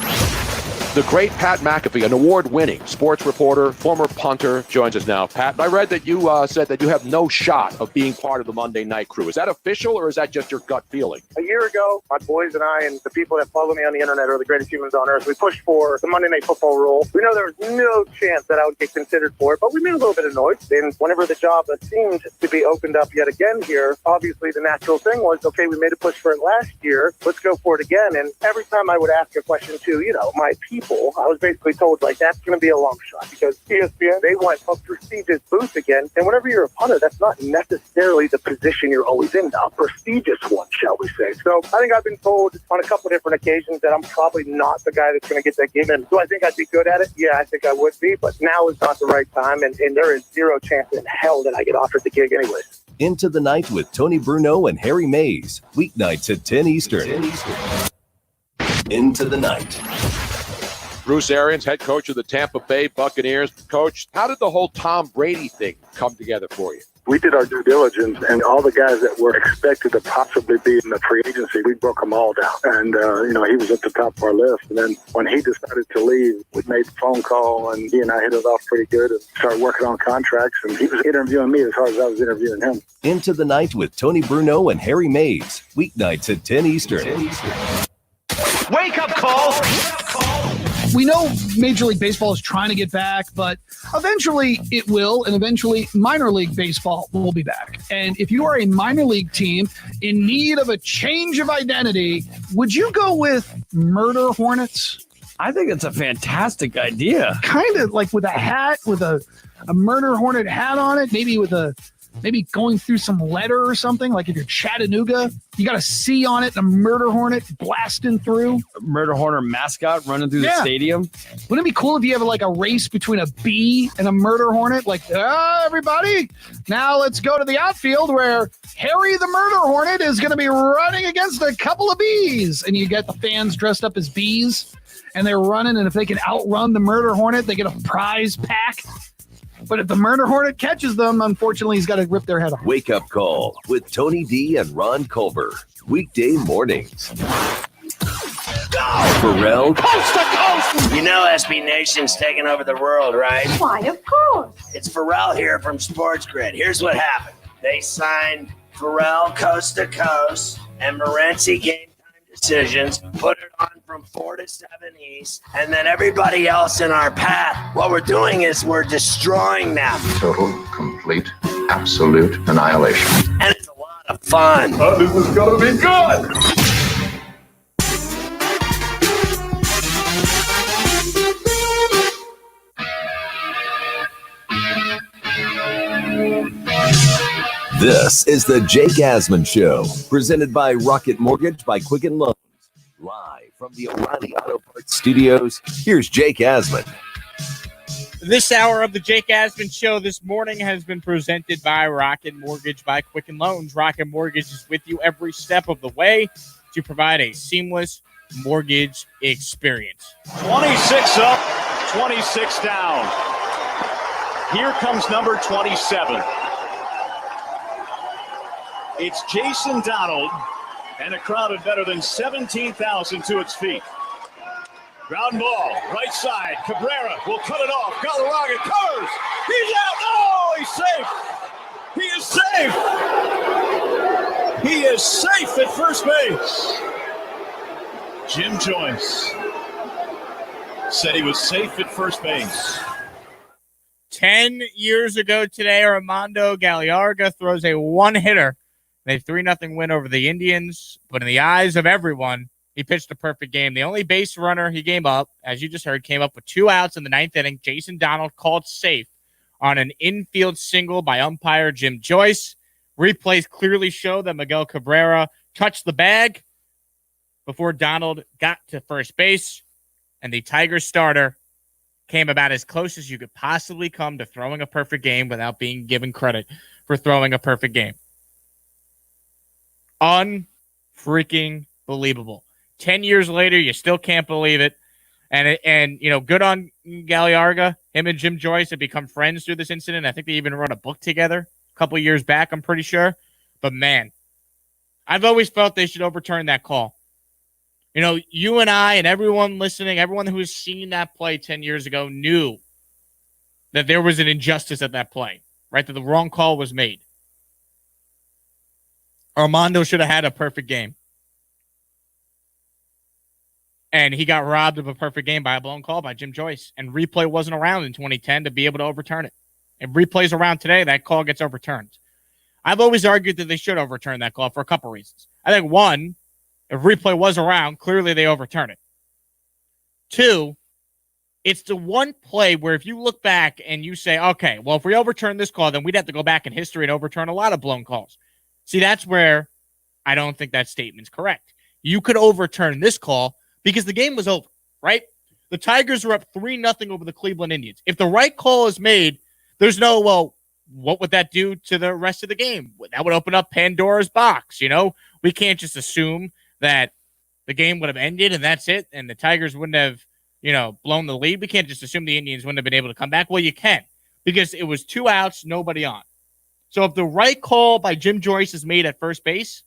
The great Pat McAfee, an award-winning sports reporter, former punter, joins us now. Pat, I read that you said that you have no shot of being part of the Monday Night Crew. Is that official, or is that just your gut feeling? A year ago, my boys and I and the people that follow me on the internet are the greatest humans on earth. We pushed for the Monday Night Football rule. We know there was no chance that I would get considered for it, but we made a little bit of noise. And whenever the job seemed to be opened up yet again here, obviously the natural thing was, okay, we made a push for it last year. Let's go for it again. And every time I would ask a question to, my people, I was basically told, that's going to be a long shot because ESPN, they want a prestigious booth again. And whenever you're a punter, that's not necessarily the position you're always in, a prestigious one, shall we say. So I think I've been told on a couple of different occasions that I'm probably not the guy that's going to get that gig. And do I think I'd be good at it? Yeah, I think I would be. But now is not the right time. And there is zero chance in hell that I get offered the gig anyways. Into the Night with Tony Bruno and Harry Mays. Weeknights at 10 Eastern. Into the Night. Bruce Arians, head coach of the Tampa Bay Buccaneers. Coach, how did the whole Tom Brady thing come together for you? We did our due diligence, and all the guys that were expected to possibly be in the free agency, we broke them all down. And, he was at the top of our list. And then when he decided to leave, we made the phone call, and he and I hit it off pretty good and started working on contracts. And he was interviewing me as hard as I was interviewing him. Into the Night with Tony Bruno and Harry Mays. Weeknights at 10 Eastern. Wake up call! We know Major League Baseball is trying to get back, but eventually it will, and eventually minor league baseball will be back. And if you are a minor league team in need of a change of identity, would you go with Murder Hornets? I think it's a fantastic idea. Kind of like with a hat, with a Murder Hornet hat on it, maybe going through some letter or something. Like if you're Chattanooga, you got a C on it, and a Murder Hornet blasting through. Murder Hornet mascot running through the stadium. Wouldn't it be cool if you have a race between a bee and a Murder Hornet? Everybody, now let's go to the outfield where Harry the Murder Hornet is going to be running against a couple of bees. And you get the fans dressed up as bees, and they're running, and if they can outrun the Murder Hornet, they get a prize pack. But if the Murder Hornet catches them, unfortunately, he's got to rip their head off. Wake Up Call with Tony D and Ron Culver. Weekday mornings. Pharrell. Coast to coast! You know SB Nation's taking over the world, right? Why, of course. It's Pharrell here from Sports Grid. Here's what happened. They signed Pharrell Coast to Coast and Morency Game Time Decisions, put it on from 4 to 7 East, and then everybody else in our path, what we're doing is we're destroying them. Total, complete, absolute annihilation. And it's a lot of fun. This is going to be good! This is the Jake Asman Show, presented by Rocket Mortgage by Quicken Loans. Live from the O'Reilly Auto Parts Studios, here's Jake Asman. This hour of the Jake Asman Show this morning has been presented by Rocket Mortgage by Quicken Loans. Rocket Mortgage is with you every step of the way to provide a seamless mortgage experience. 26 up, 26 down. Here comes number 27. It's Jason Donald, and a crowd of better than 17,000 to its feet. Ground ball, right side. Cabrera will cut it off. Galarraga covers. He's out. Oh, he's safe. He is safe. He is safe at first base. Jim Joyce said he was safe at first base. 10 years ago today, Armondo Galarraga throws a one-hitter. They 3-0 win over the Indians, but in the eyes of everyone, He pitched a perfect game. The only base runner he gave up, as you just heard, came up with 2 outs in the 9th inning. Jason Donald called safe on an infield single by umpire Jim Joyce. Replays clearly show that Miguel Cabrera touched the bag before Donald got to first base, and the Tigers starter came about as close as you could possibly come to throwing a perfect game without being given credit for throwing a perfect game. Unfreaking believable. 10 years later, you still can't believe it. And you know, good on Gagliarga. Him and Jim Joyce have become friends through this incident. I think they even wrote a book together a couple of years back, I'm pretty sure. But man, I've always felt they should overturn that call. You know, you and I and everyone listening, everyone who has seen that play 10 years ago knew that there was an injustice at that play, right? That the wrong call was made. Armondo should have had a perfect game. And he got robbed of a perfect game by a blown call by Jim Joyce. And replay wasn't around in 2010 to be able to overturn it. If replay's around today, that call gets overturned. I've always argued that they should overturn that call for a couple reasons. I think, one, if replay was around, clearly they overturn it. 2, it's the one play where if you look back and you say, okay, well, if we overturn this call, then we'd have to go back in history and overturn a lot of blown calls. See, that's where I don't think that statement's correct. You could overturn this call because the game was over, right? The Tigers were up 3-0 over the Cleveland Indians. If the right call is made, there's no, well, what would that do to the rest of the game? That would open up Pandora's box, you know? We can't just assume that the game would have ended and that's it, and the Tigers wouldn't have, you know, blown the lead. We can't just assume the Indians wouldn't have been able to come back. Well, you can, because it was 2 outs, nobody on. So if the right call by Jim Joyce is made at first base,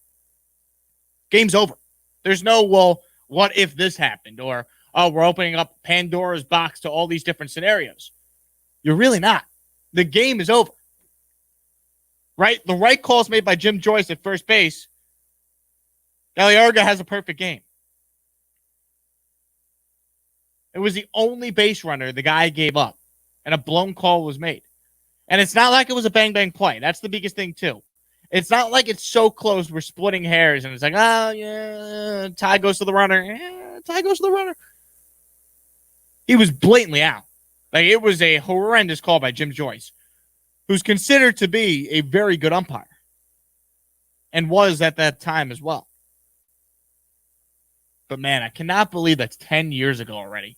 game's over. There's no, well, what if this happened? Or, oh, we're opening up Pandora's box to all these different scenarios. You're really not. The game is over. Right? The right call is made by Jim Joyce at first base. Gagliarga has a perfect game. It was the only base runner the guy gave up, and a blown call was made. And it's not like it was a bang-bang play. That's the biggest thing, too. It's not like it's so close we're splitting hairs, and it's like, oh, yeah, tie goes to the runner. Yeah, tie goes to the runner. He was blatantly out. Like, it was a horrendous call by Jim Joyce, who's considered to be a very good umpire, and was at that time as well. But, man, I cannot believe that's 10 years ago already.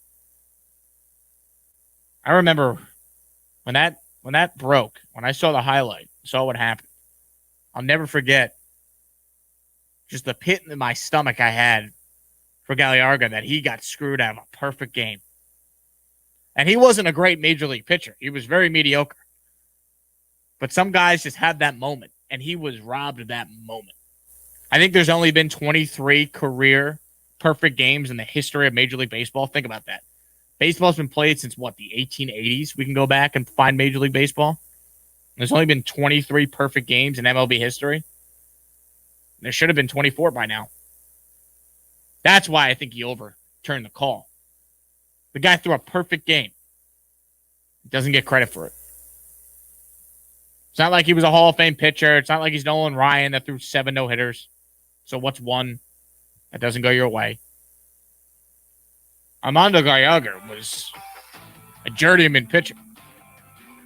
I remember when that broke, when I saw the highlight, saw what happened. I'll never forget just the pit in my stomach I had for Gagliarga that he got screwed out of a perfect game. And he wasn't a great major league pitcher. He was very mediocre. But some guys just had that moment, and he was robbed of that moment. I think there's only been 23 career perfect games in the history of Major League Baseball. Think about that. Baseball's been played since, what, the 1880s? We can go back and find Major League Baseball. There's only been 23 perfect games in MLB history. There should have been 24 by now. That's why I think he overturned the call. The guy threw a perfect game. Doesn't get credit for it. It's not like he was a Hall of Fame pitcher. It's not like he's Nolan Ryan that threw 7 no-hitters. So what's one that doesn't go your way? Armondo Gagliarga was a journeyman pitcher.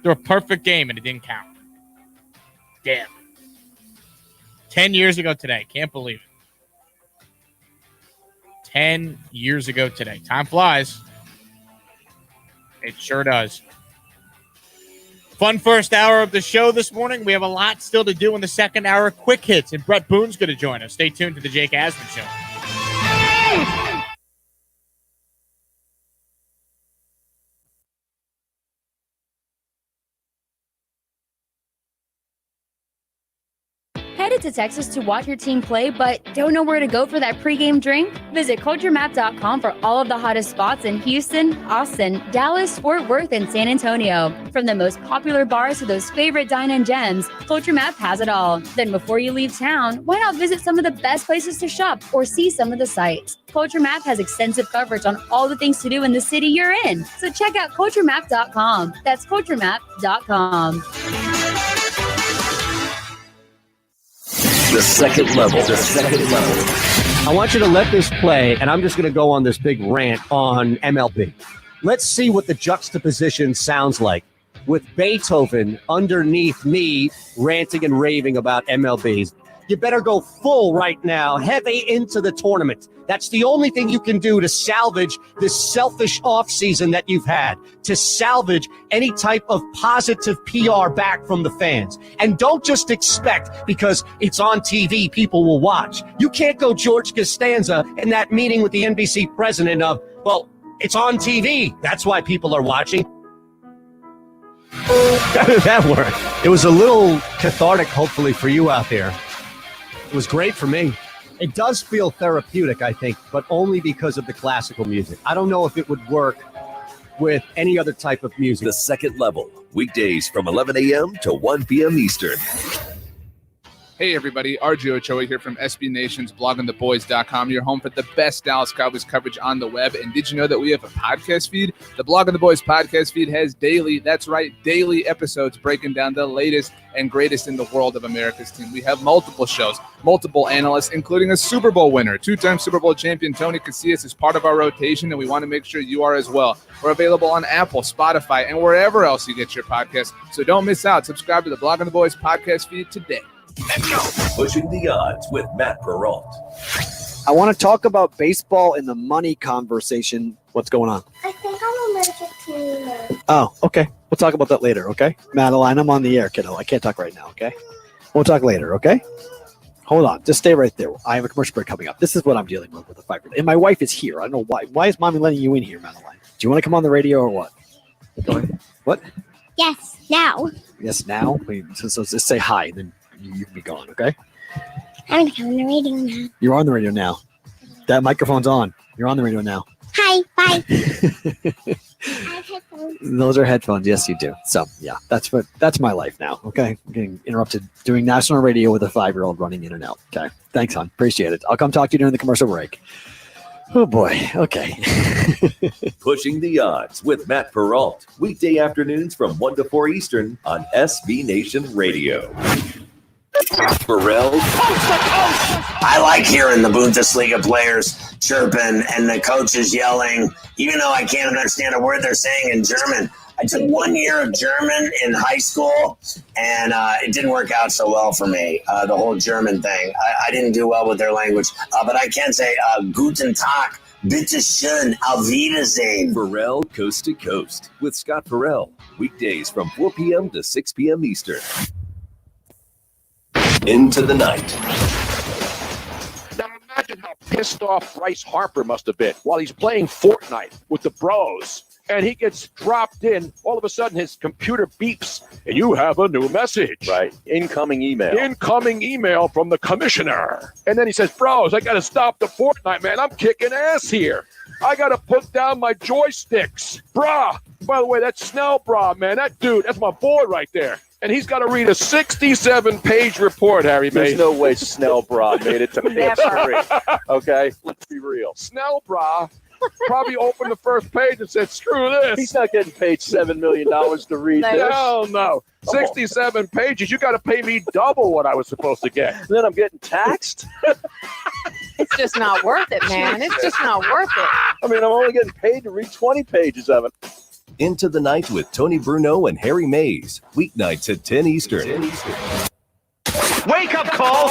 Threw a perfect game and it didn't count. Damn. 10 years ago today. Can't believe it. 10 years ago today. Time flies. It sure does. Fun first hour of the show this morning. We have a lot still to do in the second hour. Quick hits, and Bret Boone's going to join us. Stay tuned to the Jake Asman Show. Headed to Texas to watch your team play, but don't know where to go for that pregame drink? Visit CultureMap.com for all of the hottest spots in Houston, Austin, Dallas, Fort Worth, and San Antonio. From the most popular bars to those favorite dine-in gems, CultureMap has it all. Then before you leave town, why not visit some of the best places to shop or see some of the sights? CultureMap has extensive coverage on all the things to do in the city you're in. So check out CultureMap.com. That's CultureMap.com. The second level I want you to let this play, and I'm just going to go on this big rant on MLB. Let's see what the juxtaposition sounds like with Beethoven underneath me ranting and raving about MLBs. You better go full right now, heavy into the tournament. That's the only thing you can do to salvage this selfish offseason that you've had, to salvage any type of positive PR back from the fans. And don't just expect, because it's on TV, people will watch. You can't go George Costanza in that meeting with the NBC president of, well, it's on TV. That's why people are watching. How did that work? It was a little cathartic, hopefully, for you out there. It was great for me. It does feel therapeutic, I think, but only because of the classical music. I don't know if it would work with any other type of music. The Second Level, weekdays from 11 a.m. to 1 p.m. Eastern. Hey everybody, RJ Ochoa here from SB Nation's bloggingtheboys.com, your home for the best Dallas Cowboys coverage on the web. And did you know that we have a podcast feed? The Blogging the Boys podcast feed has daily, that's right, daily episodes breaking down the latest and greatest in the world of America's team. We have multiple shows, multiple analysts, including a Super Bowl winner, two-time Super Bowl champion Tony Casillas is part of our rotation, and we want to make sure you are as well. We're available on Apple, Spotify, and wherever else you get your podcasts. So don't miss out. Subscribe to the Blogging the Boys podcast feed today. Pushing the Odds with Matt Perrault. I want to talk about baseball and the money conversation. What's going on? I think I'm allergic to Oh, okay. We'll talk about that later, okay? Madeline, I'm on the air, kiddo. I can't talk right now, okay? We'll talk later, okay? Hold on. Just stay right there. I have a commercial break coming up. This is what I'm dealing with a fiber. And my wife is here. I don't know why. Why is Mommy letting you in here, Madeline? Do you want to come on the radio or what? What? Yes, now. Yes, now? Wait, so just say hi, then you can be gone, okay? I'm going to come on the radio now. You're on the radio now. That microphone's on. You're on the radio now. Hi, bye. I have headphones. Those are headphones. Yes, you do. So, yeah, that's my life now, okay? I'm getting interrupted doing national radio with a 5-year-old running in and out. Okay. Thanks, hon. Appreciate it. I'll come talk to you during the commercial break. Oh, boy. Okay. Pushing the Odds with Matt Perrault. Weekday afternoons from 1 to 4 Eastern on SB Nation Radio. Burrell. I like hearing the Bundesliga players chirping and the coaches yelling, even though I can't understand a word they're saying in German. I took 1 year of German in high school, and it didn't work out so well for me, the whole German thing. I didn't do well with their language. But I can say, Guten Tag, bitte schön, auf Wiedersehen. Burrell Coast to Coast with Scott Burrell. Weekdays from 4 p.m. to 6 p.m. Eastern. Into the night. Now imagine how pissed off Bryce Harper must have been while he's playing Fortnite with the bros. And he gets dropped in. All of a sudden, his computer beeps, and you have a new message. Right. Incoming email. Incoming email from the commissioner. And then he says, bros, I got to stop the Fortnite, man. I'm kicking ass here. I got to put down my joysticks. Brah. By the way, that's Snell Bra, man. That dude, that's my boy right there. And he's got to read a 67-page report, Harry. There's no way Snell Bra made it to page 3. Okay? Let's be real. Snell Bra probably opened the first page and said, screw this. He's not getting paid $7 million to read this. Hell no. 67 pages. You got to pay me double what I was supposed to get. And then I'm getting taxed? It's just not worth it, man. It's just not worth it. I mean, I'm only getting paid to read 20 pages of it. Into the Night with Tony Bruno and Harry Mays. Weeknights at 10 Eastern. Wake up call!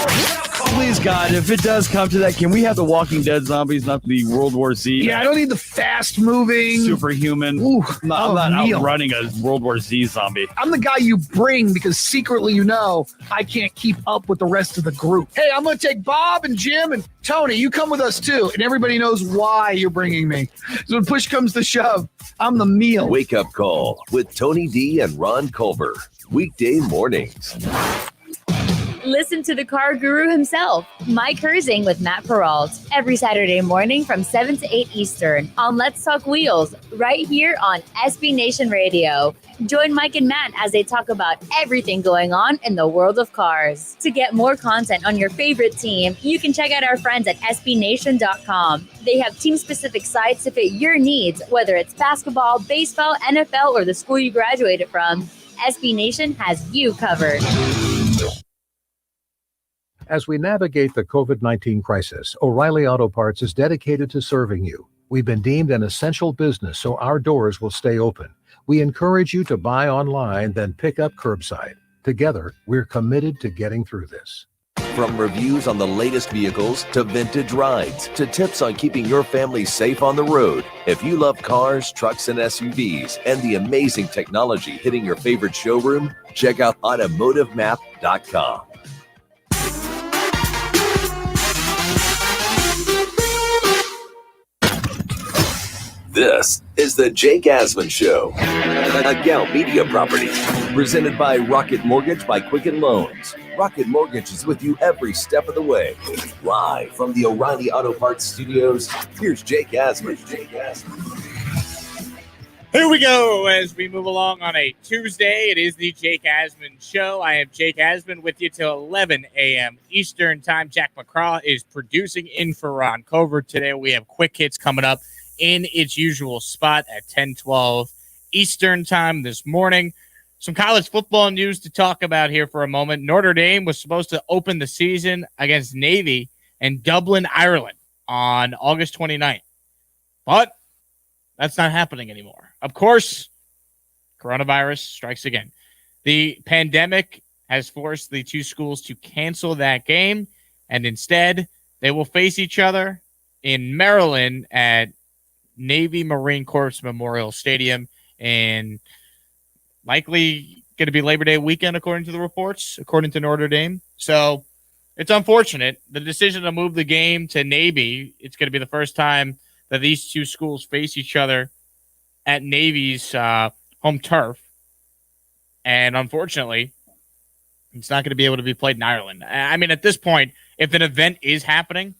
Please, God, if it does come to that, can we have the Walking Dead zombies, not the World War Z? Yeah, I don't need the fast-moving superhuman. Ooh, I'm not outrunning a World War Z zombie. I'm the guy you bring because secretly you know I can't keep up with the rest of the group. Hey, I'm going to take Bob and Jim and Tony. You come with us too. And everybody knows why you're bringing me. So when push comes to shove, I'm the meal. Wake Up Call with Tony D and Ron Culver. Weekday mornings. Listen to the car guru himself, Mike Herzing with Matt Perrault, every Saturday morning from 7 to 8 Eastern on Let's Talk Wheels, right here on SB Nation Radio. Join Mike and Matt as they talk about everything going on in the world of cars. To get more content on your favorite team, you can check out our friends at SBNation.com. They have team-specific sites to fit your needs, whether it's basketball, baseball, NFL, or the school you graduated from. SB Nation has you covered. As we navigate the COVID-19 crisis, O'Reilly Auto Parts is dedicated to serving you. We've been deemed an essential business, so our doors will stay open. We encourage you to buy online, then pick up curbside. Together, we're committed to getting through this. From reviews on the latest vehicles to vintage rides to tips on keeping your family safe on the road. If you love cars, trucks, and SUVs and the amazing technology hitting your favorite showroom, check out automotivemap.com. This is the Jake Asman Show, a Gal Media property, presented by Rocket Mortgage by Quicken Loans. Rocket Mortgage is with you every step of the way. Live from the O'Reilly Auto Parts Studios, here's Jake Asman. Here we go as we move along on a Tuesday. It is the Jake Asman Show. I am Jake Asman with you till 11 a.m. Eastern Time. Jack McCraw is producing in for Ron Covert today. We have quick hits coming up in its usual spot at 10:12 Eastern Time this morning. Some college football news to talk about here for a moment. Notre Dame was supposed to open the season against Navy in Dublin, Ireland on August 29th. But that's not happening anymore. Of course, coronavirus strikes again. The pandemic has forced the two schools to cancel that game, and instead they will face each other in Maryland at Navy Marine Corps Memorial Stadium, and likely going to be Labor Day weekend, according to the reports, according to Notre Dame. So it's unfortunate. The decision to move the game to Navy, it's going to be the first time that these two schools face each other at Navy's home turf. And unfortunately, it's not going to be able to be played in Ireland. I mean, at this point, if an event is happening,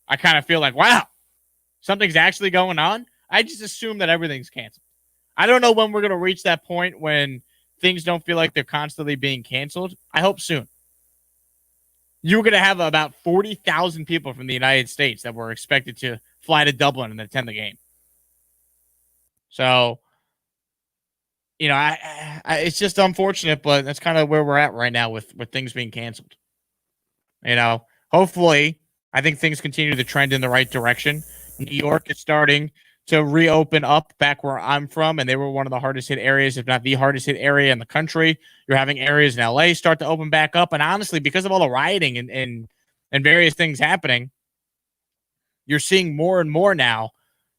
I kind of feel like, wow, something's actually going on. I just assume that everything's canceled. I don't know when we're going to reach that point when things don't feel like they're constantly being canceled. I hope soon. You're going to have about 40,000 people from the United States that were expected to fly to Dublin and attend the game. So, you know, I it's just unfortunate, but that's kind of where we're at right now with things being canceled. You know, hopefully, I think things continue to trend in the right direction. New York is starting to reopen up back where I'm from, and they were one of the hardest hit areas, if not the hardest hit area in the country. You're having areas in LA start to open back up, and honestly, because of all the rioting and various things happening, you're seeing more and more now,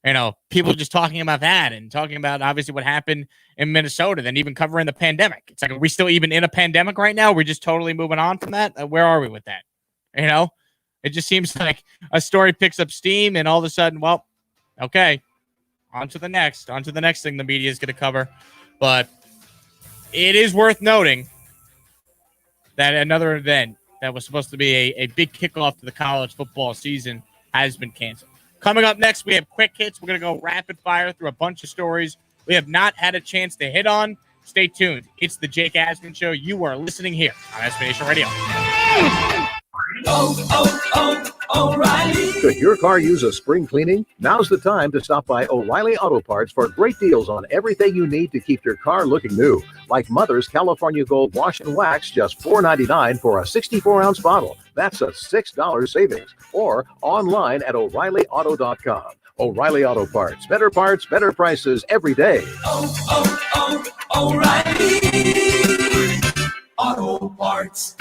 you know, people just talking about that and talking about obviously what happened in Minnesota, then even covering the pandemic. It's like, are we still even in a pandemic right now? We're just totally moving on from that. Where are we with that? You know, it just seems like a story picks up steam and all of a sudden, well, okay, on to the next thing the media is going to cover. But it is worth noting that another event that was supposed to be a big kickoff to the college football season has been canceled. Coming up next, we have quick hits. We're going to go rapid fire through a bunch of stories we have not had a chance to hit on. Stay tuned. It's the Jake Asman Show. You are listening here on SB Nation Radio. O'Reilly. Could your car use a spring cleaning? Now's the time to stop by O'Reilly Auto Parts for great deals on everything you need to keep your car looking new. Like Mother's California Gold Wash and Wax, just $4.99 for a 64-ounce bottle. That's a $6 savings. Or online at O'ReillyAuto.com. O'Reilly Auto Parts. Better prices every day. O'Reilly Auto Parts.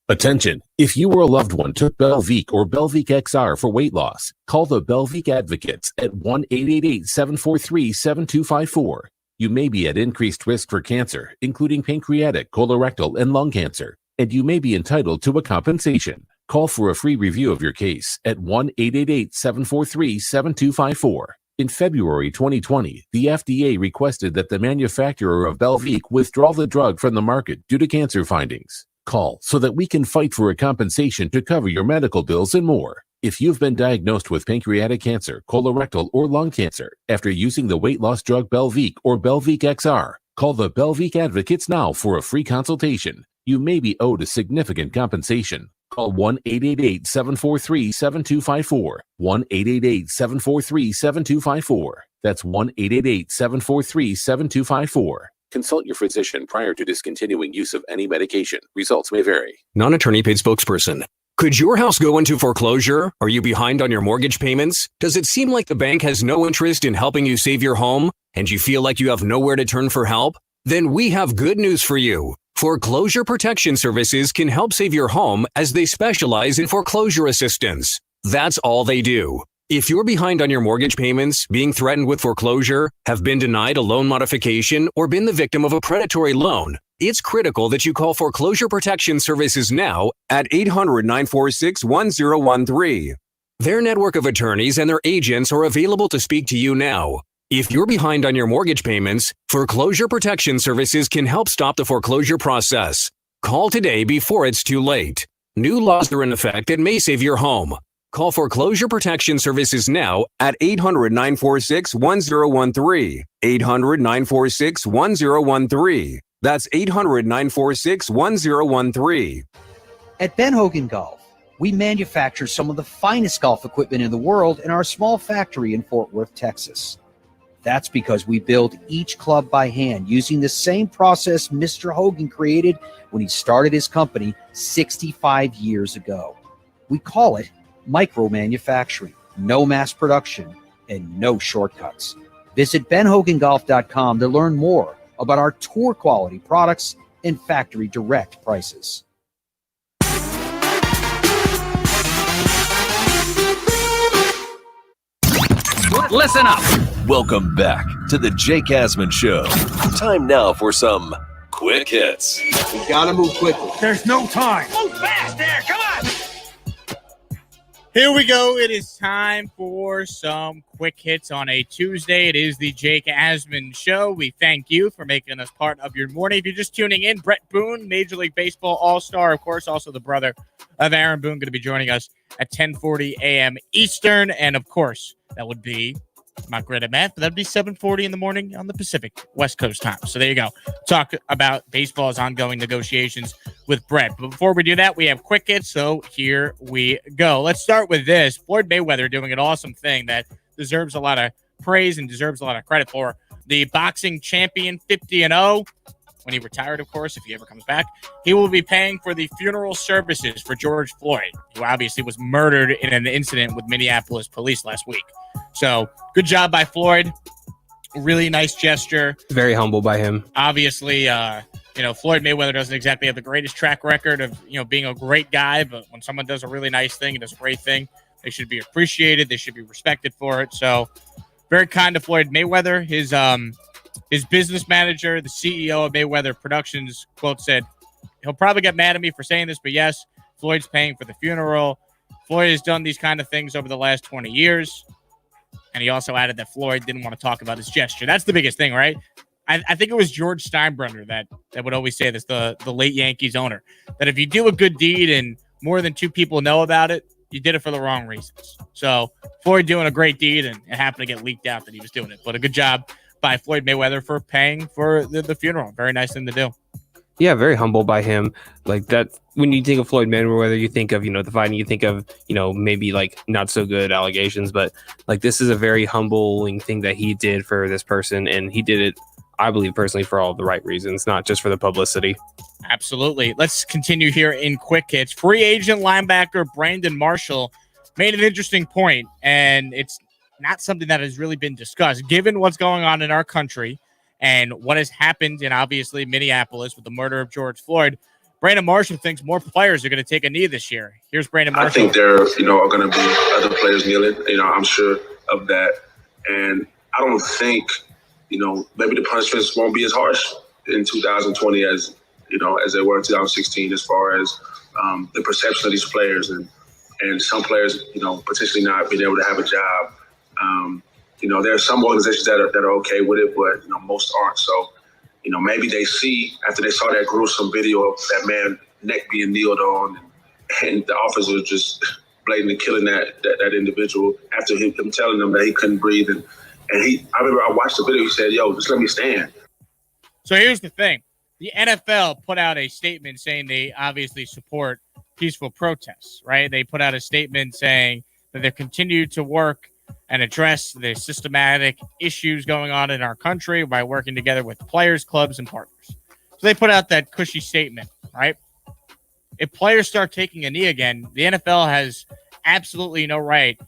Attention! If you or a loved one took Belviq or Belviq XR for weight loss, call the Belviq Advocates at 1-888-743-7254. You may be at increased risk for cancer, including pancreatic, colorectal, and lung cancer, and you may be entitled to a compensation. Call for a free review of your case at 1-888-743-7254. In February 2020, the FDA requested that the manufacturer of Belviq withdraw the drug from the market due to cancer findings. Call so that we can fight for a compensation to cover your medical bills and more. If you've been diagnosed with pancreatic cancer, colorectal, or lung cancer after using the weight loss drug Belviq or Belviq XR, call the Belviq Advocates now for a free consultation. You may be owed a significant compensation. Call 1-888-743-7254. 1-888-743-7254. That's 1-888-743-7254. Consult your physician prior to discontinuing use of any medication. Results may vary. Non-attorney paid spokesperson. Could your house go into foreclosure? Are you behind on your mortgage payments? Does it seem like the bank has no interest in helping you save your home and you feel like you have nowhere to turn for help? Then we have good news for you. Foreclosure Protection Services can help save your home as they specialize in foreclosure assistance. That's all they do. If you're behind on your mortgage payments, being threatened with foreclosure, have been denied a loan modification, or been the victim of a predatory loan, it's critical that you call Foreclosure Protection Services now at 800-946-1013. Their network of attorneys and their agents are available to speak to you now. If you're behind on your mortgage payments, Foreclosure Protection Services can help stop the foreclosure process. Call today before it's too late. New laws are in effect that may save your home. Call Foreclosure Protection Services now at 800-946-1013. 800-946-1013. That's 800-946-1013. At Ben Hogan Golf, we manufacture some of the finest golf equipment in the world in our small factory in Fort Worth, Texas. That's because we build each club by hand using the same process Mr. Hogan created when he started his company 65 years ago. We call it micro-manufacturing, no mass production, and no shortcuts. Visit benhogangolf.com to learn more about our tour quality products and factory direct prices. Listen up. Welcome back to the Jake Asman Show. Time now for some quick hits. We gotta move quickly. There's no time. Move fast there. Come on. Here we go. It is time for some quick hits on a Tuesday. It is the Jake Asman Show. We thank you for making us part of your morning. If you're just tuning in, Bret Boone, Major League Baseball All-Star, of course, also the brother of Aaron Boone, going to be joining us at 10:40 a.m. Eastern. And, of course, that would be, I'm not great at math, but that would be 7:40 in the morning on the Pacific West Coast time. So there you go. Talk about baseball's ongoing negotiations with Bret. But before we do that, we have quick hits, so here we go. Let's start with this. Floyd Mayweather doing an awesome thing that deserves a lot of praise and deserves a lot of credit for. The boxing champion, 50-0. When he retired, of course, if he ever comes back, he will be paying for the funeral services for George Floyd, who obviously was murdered in an incident with Minneapolis police last week. So good job by Floyd. Really nice gesture. Very humble by him. Obviously, Floyd Mayweather doesn't exactly have the greatest track record of, being a great guy, but when someone does a really nice thing and does a great thing, they should be appreciated. They should be respected for it. So very kind to Floyd Mayweather. His business manager, the CEO of Mayweather Productions, quote said, he'll probably get mad at me for saying this, but yes, Floyd's paying for the funeral. Floyd has done these kind of things over the last 20 years. And he also added that Floyd didn't want to talk about his gesture. That's the biggest thing, right? I think it was George Steinbrenner that would always say this, the late Yankees owner, that if you do a good deed and more than two people know about it, you did it for the wrong reasons. So Floyd doing a great deed, and it happened to get leaked out that he was doing it. But a good job by Floyd Mayweather for paying for the funeral. Very nice thing to do. Yeah, very humble by him. Like that, when you think of Floyd Mayweather, you think of, the fighting, you think of, maybe like not so good allegations, but like this is a very humbling thing that he did for this person. And he did it, I believe personally, for all the right reasons, not just for the publicity. Absolutely. Let's continue here in quick hits. Free agent linebacker Brandon Marshall made an interesting point, and it's not something that has really been discussed. Given what's going on in our country and what has happened in, obviously, Minneapolis with the murder of George Floyd, Brandon Marshall thinks more players are going to take a knee this year. Here's Brandon Marshall. I think there, are going to be other players kneeling. I'm sure of that. And I don't think, maybe the punishments won't be as harsh in 2020 as they were in 2016, as far as the perception of these players and some players, potentially not being able to have a job. There are some organizations that are okay with it, but most aren't. So, maybe they see, after they saw that gruesome video of that man neck being kneeled on, and the officer just blatantly killing that individual after him telling them that he couldn't breathe. And I remember I watched the video. He said, "Yo, just let me stand." So here's the thing: the NFL put out a statement saying they obviously support peaceful protests. Right? They put out a statement saying that they continue to work and address the systematic issues going on in our country by working together with players, clubs, and partners. So they put out that cushy statement, right? If players start taking a knee again, the NFL has absolutely no right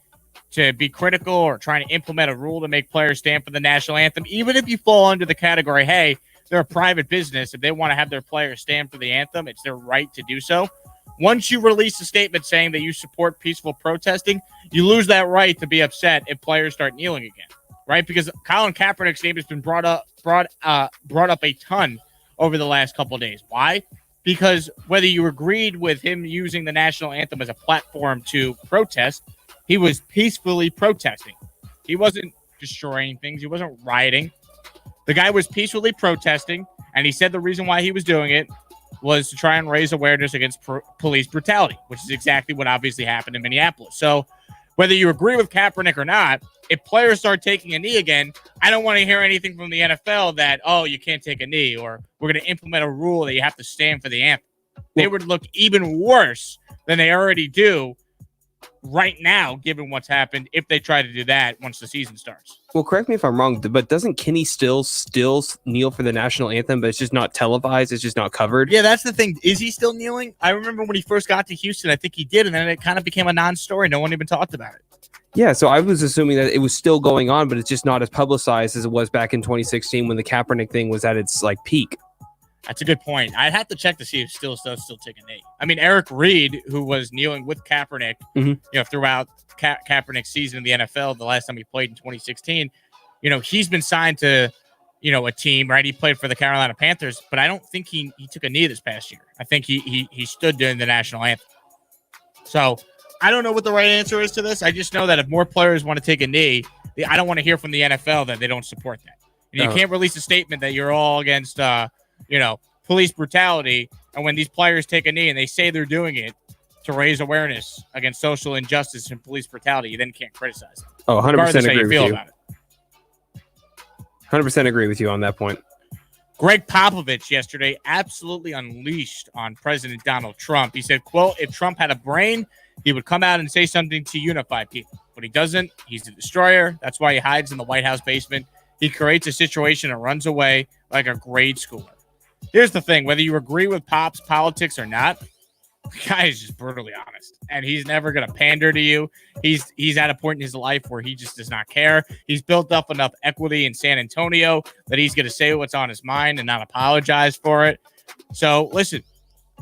to be critical or trying to implement a rule to make players stand for the national anthem, even if you fall under the category, hey, they're a private business. If they want to have their players stand for the anthem, it's their right to do so. Once you release a statement saying that you support peaceful protesting, you lose that right to be upset if players start kneeling again, right? Because Colin Kaepernick's name has been brought up a ton over the last couple of days. Why? Because whether you agreed with him using the national anthem as a platform to protest, he was peacefully protesting. He wasn't destroying things. He wasn't rioting. The guy was peacefully protesting, and he said the reason why he was doing it was to try and raise awareness against police brutality, which is exactly what obviously happened in Minneapolis. So whether you agree with Kaepernick or not, if players start taking a knee again, I don't want to hear anything from the NFL that, oh, you can't take a knee, or we're going to implement a rule that you have to stand for the anthem. They would look even worse than they already do right now, given what's happened, if they try to do that once the season starts. Well, correct me if I'm wrong, but doesn't Kenny still kneel for the national anthem, but it's just not televised, it's just not covered? Yeah, that's the thing. Is he still kneeling? I remember when he first got to Houston, I think he did, and then it kind of became a non-story. No one even talked about it. Yeah, so I was assuming that it was still going on, but it's just not as publicized as it was back in 2016 when the Kaepernick thing was at its peak. That's a good point. I'd have to check to see if still take a knee. I mean, Eric Reed, who was kneeling with Kaepernick, throughout Kaepernick's season in the NFL, the last time he played in 2016, he's been signed to, a team, right? He played for the Carolina Panthers, but I don't think he took a knee this past year. I think he stood during the national anthem. So I don't know what the right answer is to this. I just know that if more players want to take a knee, I don't want to hear from the NFL that they don't support that. And you can't release a statement that you're all against, police brutality. And when these players take a knee and they say they're doing it to raise awareness against social injustice and police brutality, you then can't criticize them. Oh, 100% agree with you. About it. 100% agree with you on that point. Greg Popovich yesterday absolutely unleashed on President Donald Trump. He said, quote, if Trump had a brain, he would come out and say something to unify people. But he doesn't. He's a destroyer. That's why he hides in the White House basement. He creates a situation and runs away like a grade schooler. Here's the thing. Whether you agree with Pop's politics or not, the guy is just brutally honest. And he's never going to pander to you. He's at a point in his life where he just does not care. He's built up enough equity in San Antonio that he's going to say what's on his mind and not apologize for it. So, listen,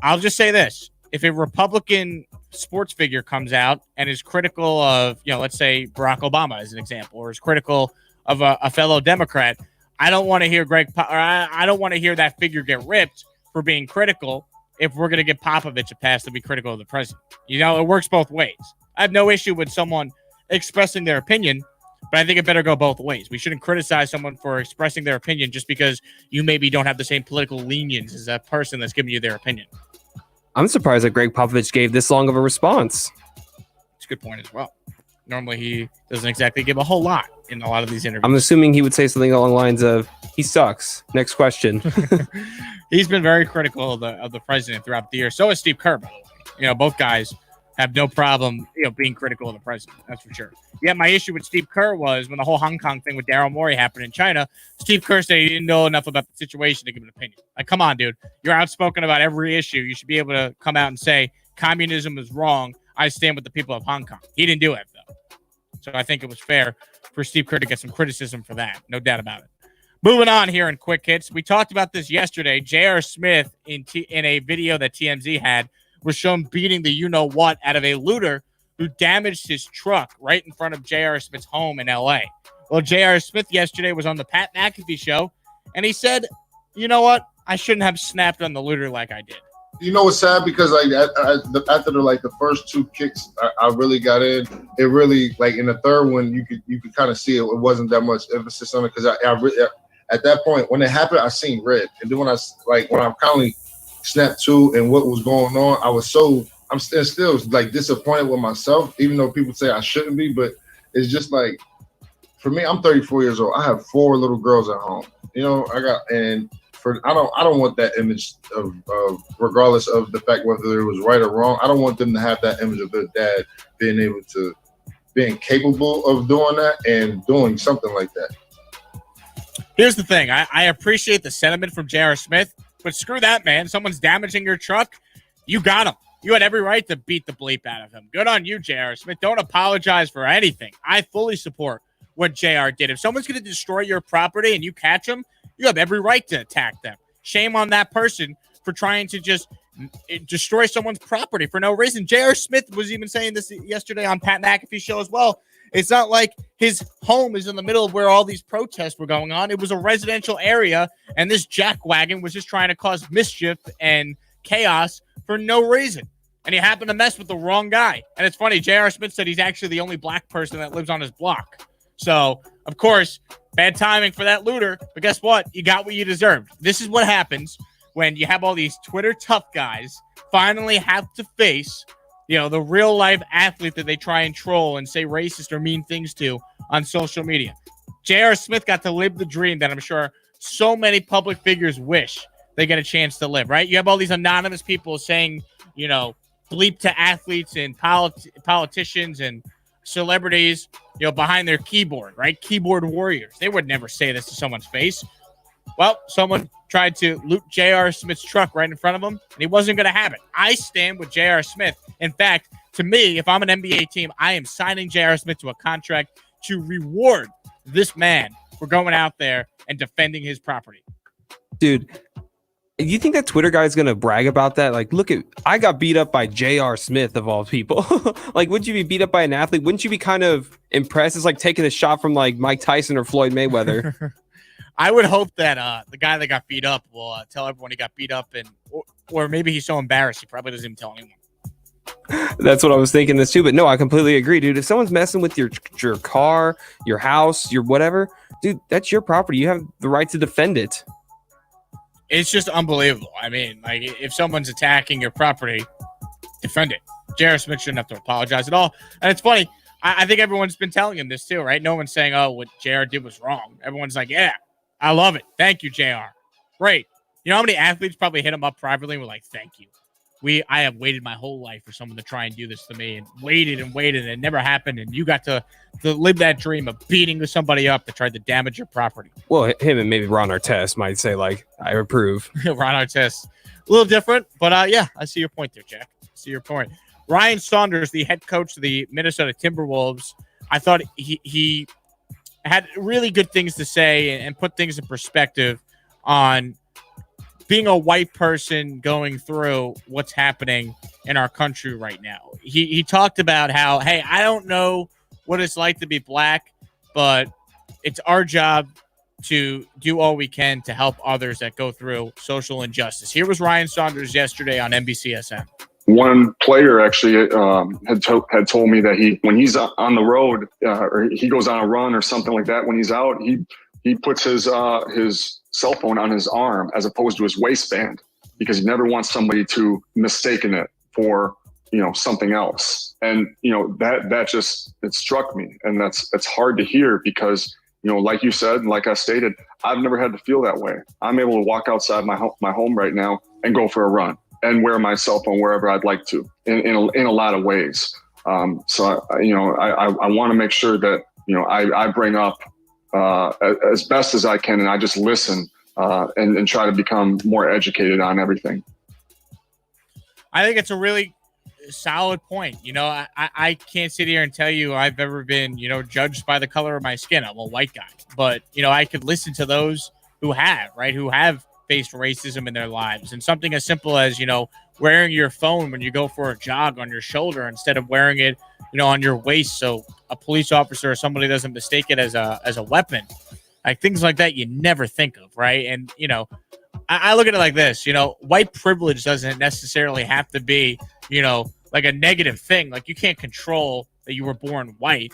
I'll just say this. If a Republican sports figure comes out and is critical of, let's say Barack Obama as an example, or is critical of a fellow Democrat, I don't want to hear I don't want to hear that figure get ripped for being critical if we're going to give Popovich a pass to be critical of the president. It works both ways. I have no issue with someone expressing their opinion, but I think it better go both ways. We shouldn't criticize someone for expressing their opinion just because you maybe don't have the same political lenience as that person that's giving you their opinion. I'm surprised that Greg Popovich gave this long of a response. It's a good point as well. Normally, he doesn't exactly give a whole lot in a lot of these interviews. I'm assuming he would say something along the lines of, he sucks. Next question. He's been very critical of the president throughout the year. So is Steve Kerr, by the way. Both guys have no problem, being critical of the president. That's for sure. Yeah, my issue with Steve Kerr was when the whole Hong Kong thing with Daryl Morey happened in China, Steve Kerr said he didn't know enough about the situation to give an opinion. Like, come on, dude. You're outspoken about every issue. You should be able to come out and say communism is wrong. I stand with the people of Hong Kong. He didn't do it, though. So I think it was fair for Steve Kerr to get some criticism for that. No doubt about it. Moving on here in quick hits. We talked about this yesterday. J.R. Smith, in a video that TMZ had, was shown beating the you-know-what out of a looter who damaged his truck right in front of J.R. Smith's home in L.A. Well, J.R. Smith yesterday was on the Pat McAfee show, and he said, you know what? I shouldn't have snapped on the looter like I did. You know what's sad? Because after the first two kicks, I really got in. It really, in the third one, you could kind of see it. It wasn't that much emphasis on it because I really, at that point when it happened, I seen red. And then when I finally snapped to and what was going on, I'm still disappointed with myself, even though people say I shouldn't be. But it's just for me, I'm 34 years old. I have 4 little girls at home. I don't want that image of regardless of the fact whether it was right or wrong. I don't want them to have that image of their dad being able to, being capable of doing that and doing something like that. Here's the thing. I appreciate the sentiment from J.R. Smith, but screw that, man. Someone's damaging your truck. You got him. You had every right to beat the bleep out of him. Good on you, J.R. Smith. Don't apologize for anything. I fully support what J.R. did. If someone's going to destroy your property and you catch them, you have every right to attack them. Shame on that person for trying to just destroy someone's property for no reason. J.R. Smith was even saying this yesterday on Pat McAfee's show as well. It's not like his home is in the middle of where all these protests were going on. It was a residential area, and this jackwagon was just trying to cause mischief and chaos for no reason. And he happened to mess with the wrong guy. And it's funny, J.R. Smith said he's actually the only black person that lives on his block. So, of course, bad timing for that looter. But guess what? You got what you deserved. This is what happens when you have all these Twitter tough guys finally have to face, the real life athlete that they try and troll and say racist or mean things to on social media. J.R. Smith got to live the dream that I'm sure so many public figures wish they get a chance to live, right? You have all these anonymous people saying, bleep to athletes and politicians and celebrities, behind their keyboard, right? Keyboard warriors. They would never say this to someone's face. Well, someone tried to loot J.R. Smith's truck right in front of him, and he wasn't going to have it. I stand with J.R. Smith. In fact, to me, if I'm an NBA team, I am signing J.R. Smith to a contract to reward this man for going out there and defending his property. Dude, you think that Twitter guy is going to brag about that? Like, look, I got beat up by J.R. Smith of all people. Like, wouldn't you be beat up by an athlete? Wouldn't you be kind of impressed? It's like taking a shot from like Mike Tyson or Floyd Mayweather. I would hope that the guy that got beat up will tell everyone he got beat up, or maybe he's so embarrassed he probably doesn't even tell anyone. That's what I was thinking this too. But no, I completely agree, dude. If someone's messing with your car, your house, your whatever, dude, that's your property. You have the right to defend it. It's just unbelievable. I mean, like, if someone's attacking your property, defend it. J.R. Smith shouldn't have to apologize at all. And it's funny. I think everyone's been telling him this too, right? No one's saying, oh, what J.R. did was wrong. Everyone's like, yeah, I love it. Thank you, J.R. Great. You know how many athletes probably hit him up privately and were like, thank you. I have waited my whole life for someone to try and do this to me, and waited and waited, and it never happened. And you got to live that dream of beating somebody up that tried to damage your property. Well, him and maybe Ron Artest might say, like, I approve. Ron Artest, a little different, but yeah, I see your point there, Jack. I see your point. Ryan Saunders, the head coach of the Minnesota Timberwolves, I thought he had really good things to say and put things in perspective on being a white person going through what's happening in our country right now. He talked about how, hey, I don't know what it's like to be black, but it's our job to do all we can to help others that go through social injustice. Here was Ryan Saunders yesterday on NBCSN. One player actually had told me that when he's on the road or he goes on a run or something like that, when he's out, he puts his cell phone on his arm as opposed to his waistband, because he never wants somebody to mistaken it for something else. And that just, it struck me, and it's hard to hear because like you said, and like I stated, I've never had to feel that way. I'm able to walk outside my home right now and go for a run and wear my cell phone wherever I'd like to in a lot of ways. So I want to make sure that I bring up as best as I can, and I just listen and try to become more educated on everything. I think it's a really solid point. I can't sit here and tell you I've ever been, judged by the color of my skin. I'm a white guy, but I could listen to those who have faced racism in their lives, and something as simple as, wearing your phone when you go for a jog on your shoulder instead of wearing it, on your waist, so a police officer or somebody doesn't mistake it as a weapon. Like, things like that you never think of, right? And I look at it like this. White privilege doesn't necessarily have to be like a negative thing. Like, you can't control that you were born white,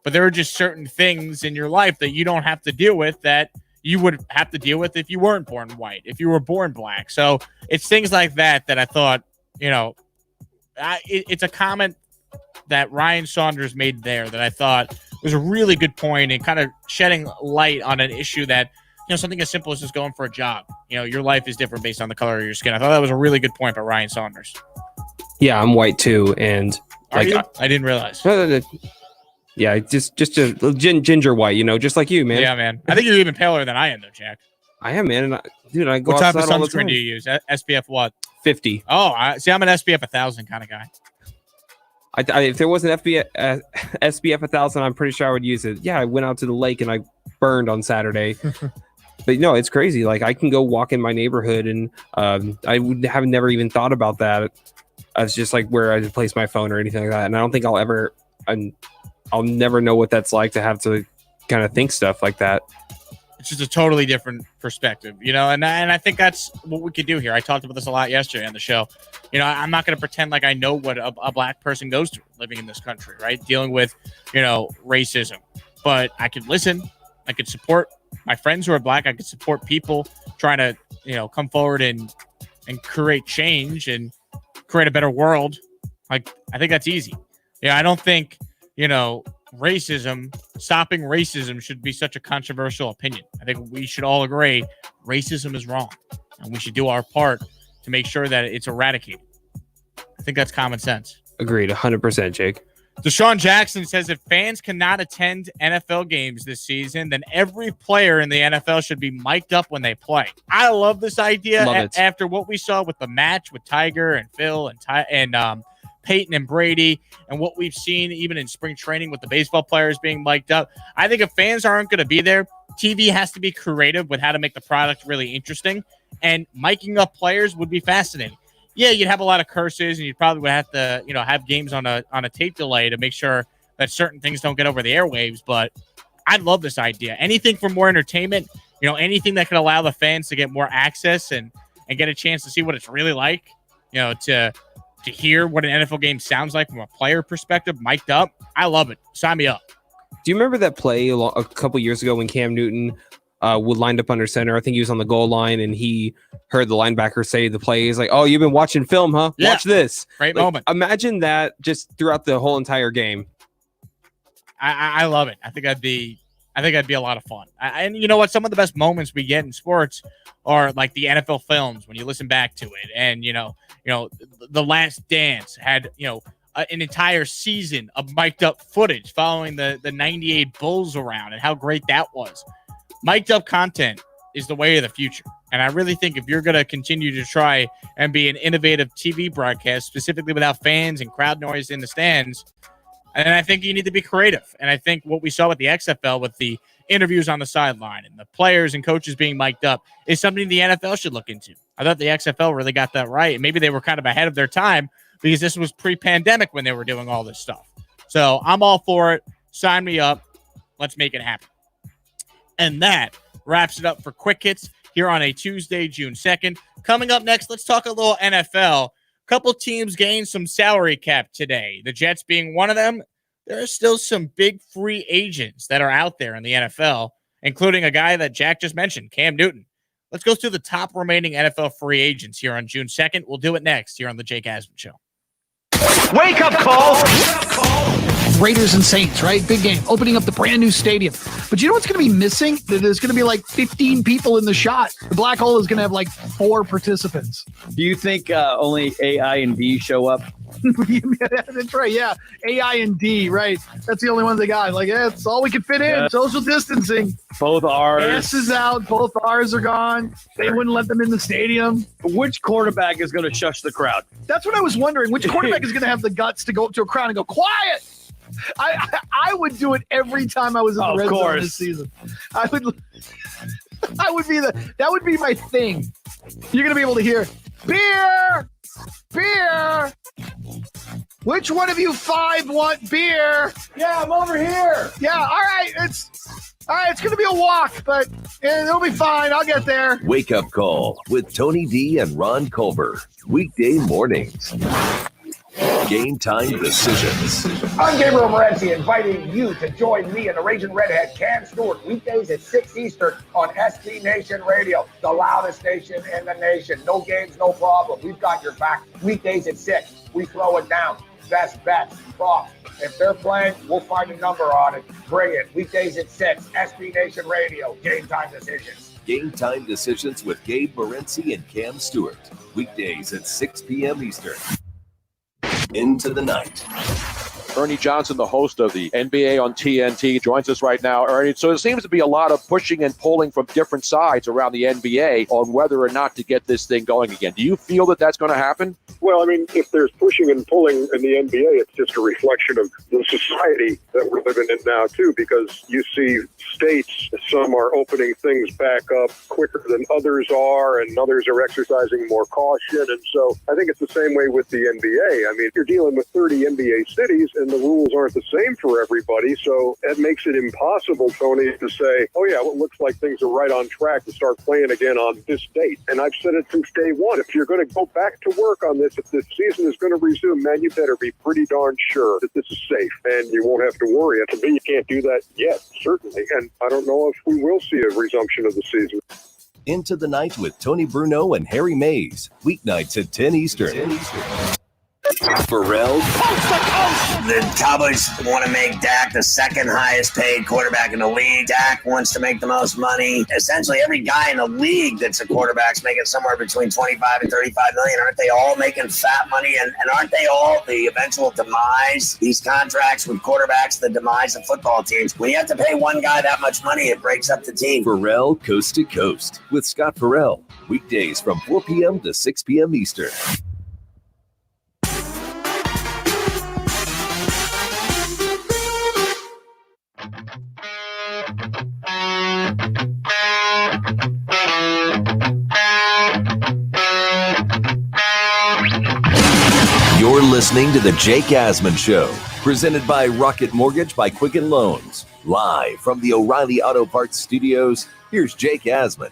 but there are just certain things in your life that you don't have to deal with that you would have to deal with if you weren't born white, if you were born black. So it's things like that I thought, it's a comment that Ryan Saunders made there that I thought was a really good point and kind of shedding light on an issue that, something as simple as just going for a jog. Your life is different based on the color of your skin. I thought that was a really good point by Ryan Saunders. Yeah, I'm white too. And I didn't realize. Yeah, just a ginger white, just like you, man. Yeah, man. I think you're even paler than I am, though, Jack. I am, man. And I go What type of outside all the sunscreen time. do you use? SPF what? 50. Oh, I'm an SPF 1000 kind of guy. If there was an SPF 1000, I'm pretty sure I would use it. Yeah, I went out to the lake and I burned on Saturday. But no, it's crazy. Like, I can go walk in my neighborhood, and I would have never even thought about that as just like where I place my phone or anything like that. And I don't think I'll never know what that's like to have to kind of think stuff like that. It's just a totally different perspective, and I think that's what we could do here. I talked about this a lot yesterday on the show. I'm not going to pretend like I know what a black person goes through living in this country, right? Dealing with, racism. But I could listen. I could support my friends who are black. I could support people trying to, come forward and create change and create a better world. Like, I think that's easy. I don't think, stopping racism should be such a controversial opinion. I think we should all agree racism is wrong, and we should do our part to make sure that it's eradicated. I think that's common sense. Agreed, 100%, Jake. Deshaun Jackson says if fans cannot attend NFL games this season, then every player in the NFL should be mic'd up when they play. I love this idea. After what we saw with the match with Tiger and Phil and Peyton and Brady, and what we've seen even in spring training with the baseball players being mic'd up. I think if fans aren't going to be there, TV has to be creative with how to make the product really interesting, and miking up players would be fascinating. Yeah, you'd have a lot of curses, and you probably would have to, have games on a tape delay to make sure that certain things don't get over the airwaves. But I love this idea. Anything for more entertainment, anything that could allow the fans to get more access and get a chance to see what it's really like, to hear what an NFL game sounds like from a player perspective, mic'd up. I love it. Sign me up. Do you remember that play a couple years ago when Cam Newton would lined up under center? I think he was on the goal line, and he heard the linebacker say the play. He's like, "Oh, you've been watching film, huh? Yeah. Watch this." Great moment. Imagine that just throughout the whole entire game. I love it. I think that'd be a lot of fun. And you know what? Some of the best moments we get in sports are like the NFL films when you listen back to it. And, The Last Dance had, an entire season of mic'd up footage following the 98 Bulls around and how great that was. Mic'd up content is the way of the future. And I really think if you're going to continue to try and be an innovative TV broadcast, specifically without fans and crowd noise in the stands, and I think you need to be creative. And I think what we saw with the XFL, with the interviews on the sideline and the players and coaches being mic'd up, is something the NFL should look into. I thought the XFL really got that right. And maybe they were kind of ahead of their time because this was pre-pandemic when they were doing all this stuff. So I'm all for it. Sign me up. Let's make it happen. And that wraps it up for Quick Hits here on a Tuesday, June 2nd. Coming up next, let's talk a little NFL. Couple teams gained some salary cap today. The Jets being one of them. There are still some big free agents that are out there in the NFL, including a guy that Jack just mentioned, Cam Newton. Let's go through the top remaining NFL free agents here on June 2nd. We'll do it next here on the Jake Asman Show. Wake up call. Raiders and Saints, right? Big game. Opening up the brand new stadium. But you know what's going to be missing? There's going to be like 15 people in the shot. The black hole is going to have like 4 participants. Do you think only AI and D show up? That's right. Yeah. AI and D. Right. That's the only ones they got. Like, yeah, it's all we can fit in. Yeah. Social distancing. Both R's. S is out. Both R's are gone. They wouldn't let them in the stadium. Which quarterback is going to shush the crowd? That's what I was wondering. Which quarterback is going to have the guts to go up to a crowd and go, quiet? I would do it every time I was in the red zone this season. That would be my thing. You're gonna be able to hear beer. Which one of you 5 want beer? Yeah, I'm over here. Yeah, all right. It's gonna be a walk, but it'll be fine. I'll get there. Wake Up Call with Tony D and Ron Culver. Weekday mornings. Game Time Decisions. I'm Gabriel Morency, inviting you to join me and the Raging Redhead, Cam Stewart, weekdays at 6 Eastern on SB Nation Radio, the loudest station in the nation. No games, no problem. We've got your back. Weekdays at 6. We throw it down. Best bets, props. If they're playing, we'll find a number on it. Bring it. Weekdays at 6. SB Nation Radio. Game Time Decisions. Game Time Decisions with Gabe Morency and Cam Stewart. Weekdays at 6 p.m. Eastern. Into the night. Ernie Johnson, the host of the NBA on TNT, joins us right now. Ernie, so it seems to be a lot of pushing and pulling from different sides around the NBA on whether or not to get this thing going again. Do you feel that that's going to happen? Well, I mean, if there's pushing and pulling in the NBA, it's just a reflection of the society that we're living in now, too, because you see states, some are opening things back up quicker than others are, and others are exercising more caution. And so I think it's the same way with the NBA. I mean, you're dealing with 30 NBA cities, and the rules aren't the same for everybody. So it makes it impossible, Tony, to say, oh, yeah, well, it looks like things are right on track to start playing again on this date. And I've said it since day one. If you're going to go back to work on this, if this season is going to resume, man, you better be pretty darn sure that this is safe and you won't have to worry. And to me, you can't do that yet, certainly. And I don't know if we will see a resumption of the season. Into the Night with Tony Bruno and Harry Mays. Weeknights at 10 Eastern. Pharrell. The Cowboys want to make Dak the second highest paid quarterback in the league. Dak wants to make the most money. Essentially, every guy in the league that's a quarterback's making somewhere between 25 and 35 million. Aren't they all making fat money? And aren't they all the eventual demise? These contracts with quarterbacks, the demise of football teams. When you have to pay one guy that much money, it breaks up the team. Pharrell Coast to Coast with Scott Pharrell. Weekdays from 4 p.m. to 6 p.m. Eastern. You're listening to The Jake Asman Show, presented by Rocket Mortgage by Quicken Loans. Live from the O'Reilly Auto Parts Studios, here's Jake Asman.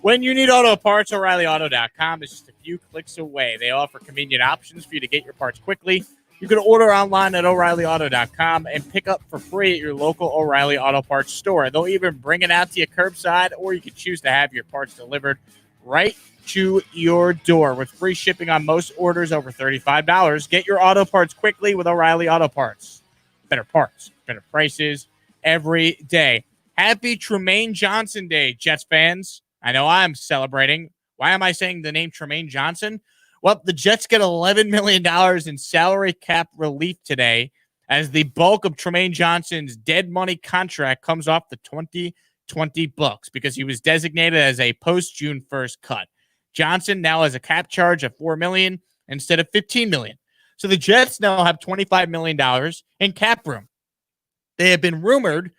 When you need auto parts, O'ReillyAuto.com is just a few clicks away. They offer convenient options for you to get your parts quickly. You can order online at O'ReillyAuto.com and pick up for free at your local O'Reilly Auto Parts store. They'll even bring it out to you curbside, or you can choose to have your parts delivered right to your door with free shipping on most orders over $35. Get your auto parts quickly with O'Reilly Auto Parts. Better parts, better prices every day. Happy Tremaine Johnson Day, Jets fans. I know I'm celebrating. Why am I saying the name Tremaine Johnson? Well, the Jets get $11 million in salary cap relief today as the bulk of Tremaine Johnson's dead money contract comes off the 2020 books because he was designated as a post-June 1st cut. Johnson now has a cap charge of $4 million instead of $15 million. So the Jets now have $25 million in cap room. They have been rumored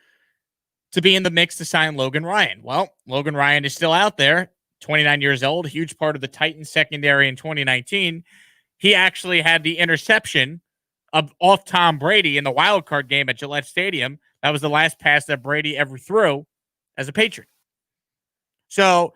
to be in the mix to sign Logan Ryan. Well, Logan Ryan is still out there, 29 years old, huge part of the Titans secondary in 2019. He actually had the interception off Tom Brady in the wild card game at Gillette Stadium. That was the last pass that Brady ever threw as a Patriot. So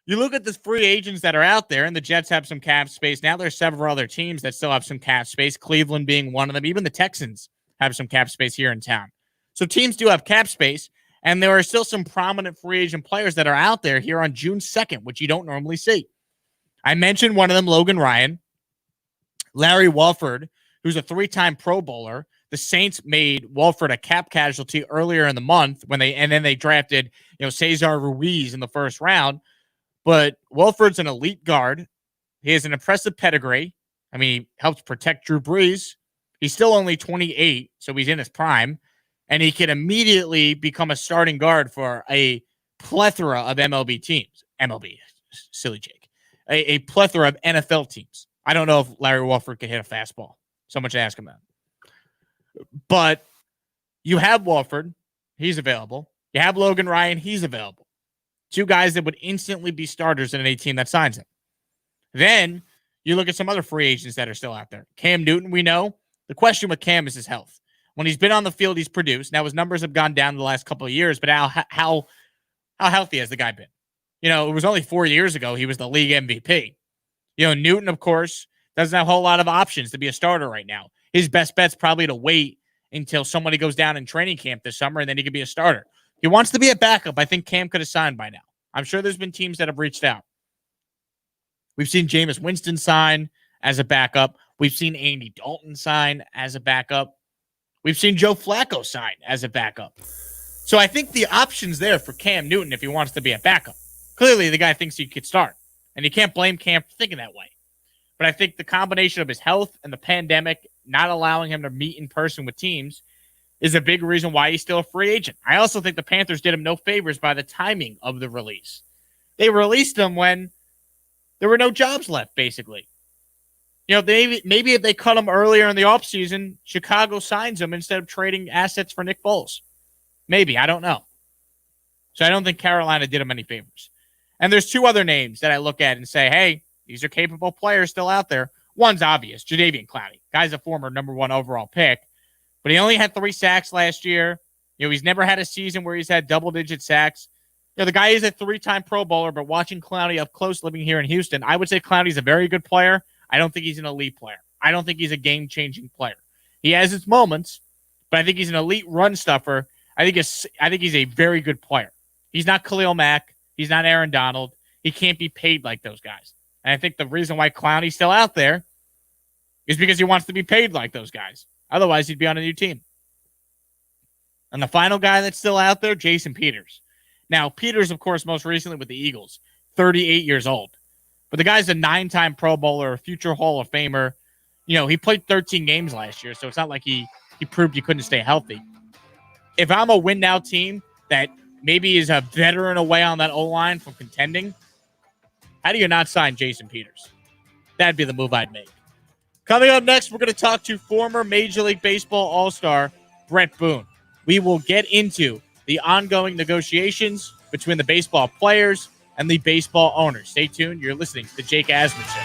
you look at the free agents that are out there, and the Jets have some cap space. Now there's several other teams that still have some cap space, Cleveland being one of them. Even the Texans have some cap space here in town. So teams do have cap space, and there are still some prominent free agent players that are out there here on June 2nd, which you don't normally see. I mentioned one of them, Logan Ryan. Larry Walford, who's a 3-time Pro Bowler. The Saints made Walford a cap casualty earlier in the month then they drafted, Cesar Ruiz in the first round. But Walford's an elite guard. He has an impressive pedigree. I mean, he helped protect Drew Brees. He's still only 28, so he's in his prime. And he can immediately become a starting guard for a plethora of MLB teams. MLB, silly Jake. A plethora of NFL teams. I don't know if Larry Walford could hit a fastball. Someone should ask him that. But you have Walford. He's available. You have Logan Ryan. He's available. 2 guys that would instantly be starters in any team that signs him. Then you look at some other free agents that are still out there. Cam Newton, we know. The question with Cam is his health. When he's been on the field, he's produced. Now, his numbers have gone down the last couple of years, but how healthy has the guy been? It was only 4 years ago he was the league MVP. Newton, of course, doesn't have a whole lot of options to be a starter right now. His best bet's probably to wait until somebody goes down in training camp this summer, and then he could be a starter. He wants to be a backup. I think Cam could have signed by now. I'm sure there's been teams that have reached out. We've seen Jameis Winston sign as a backup. We've seen Andy Dalton sign as a backup. We've seen Joe Flacco sign as a backup. So I think the option's there for Cam Newton if he wants to be a backup. Clearly, the guy thinks he could start, and you can't blame Cam for thinking that way. But I think the combination of his health and the pandemic not allowing him to meet in person with teams is a big reason why he's still a free agent. I also think the Panthers did him no favors by the timing of the release. They released him when there were no jobs left, basically. Maybe if they cut him earlier in the offseason, Chicago signs him instead of trading assets for Nick Foles. Maybe. I don't know. So I don't think Carolina did him any favors. And there's two other names that I look at and say, hey, these are capable players still out there. One's obvious, Jadeveon Clowney. Guy's a former number 1 overall pick, but he only had 3 sacks last year. He's never had a season where he's had double-digit sacks. The guy is a 3-time Pro Bowler, but watching Clowney up close living here in Houston, I would say Clowney's a very good player. I don't think he's an elite player. I don't think he's a game-changing player. He has his moments, but I think he's an elite run stuffer. I think he's a very good player. He's not Khalil Mack. He's not Aaron Donald. He can't be paid like those guys. And I think the reason why Clowney's still out there is because he wants to be paid like those guys. Otherwise, he'd be on a new team. And the final guy that's still out there, Jason Peters. Now, Peters, of course, most recently with the Eagles, 38 years old. But the guy's a 9-time Pro Bowler, a future Hall of Famer. He played 13 games last year, so it's not like he proved he couldn't stay healthy. If I'm a win-now team that maybe is a veteran away on that O-line from contending, how do you not sign Jason Peters? That'd be the move I'd make. Coming up next, we're going to talk to former Major League Baseball All-Star Bret Boone. We will get into the ongoing negotiations between the baseball players and the baseball owners. Stay tuned. You're listening to the Jake Asman Show.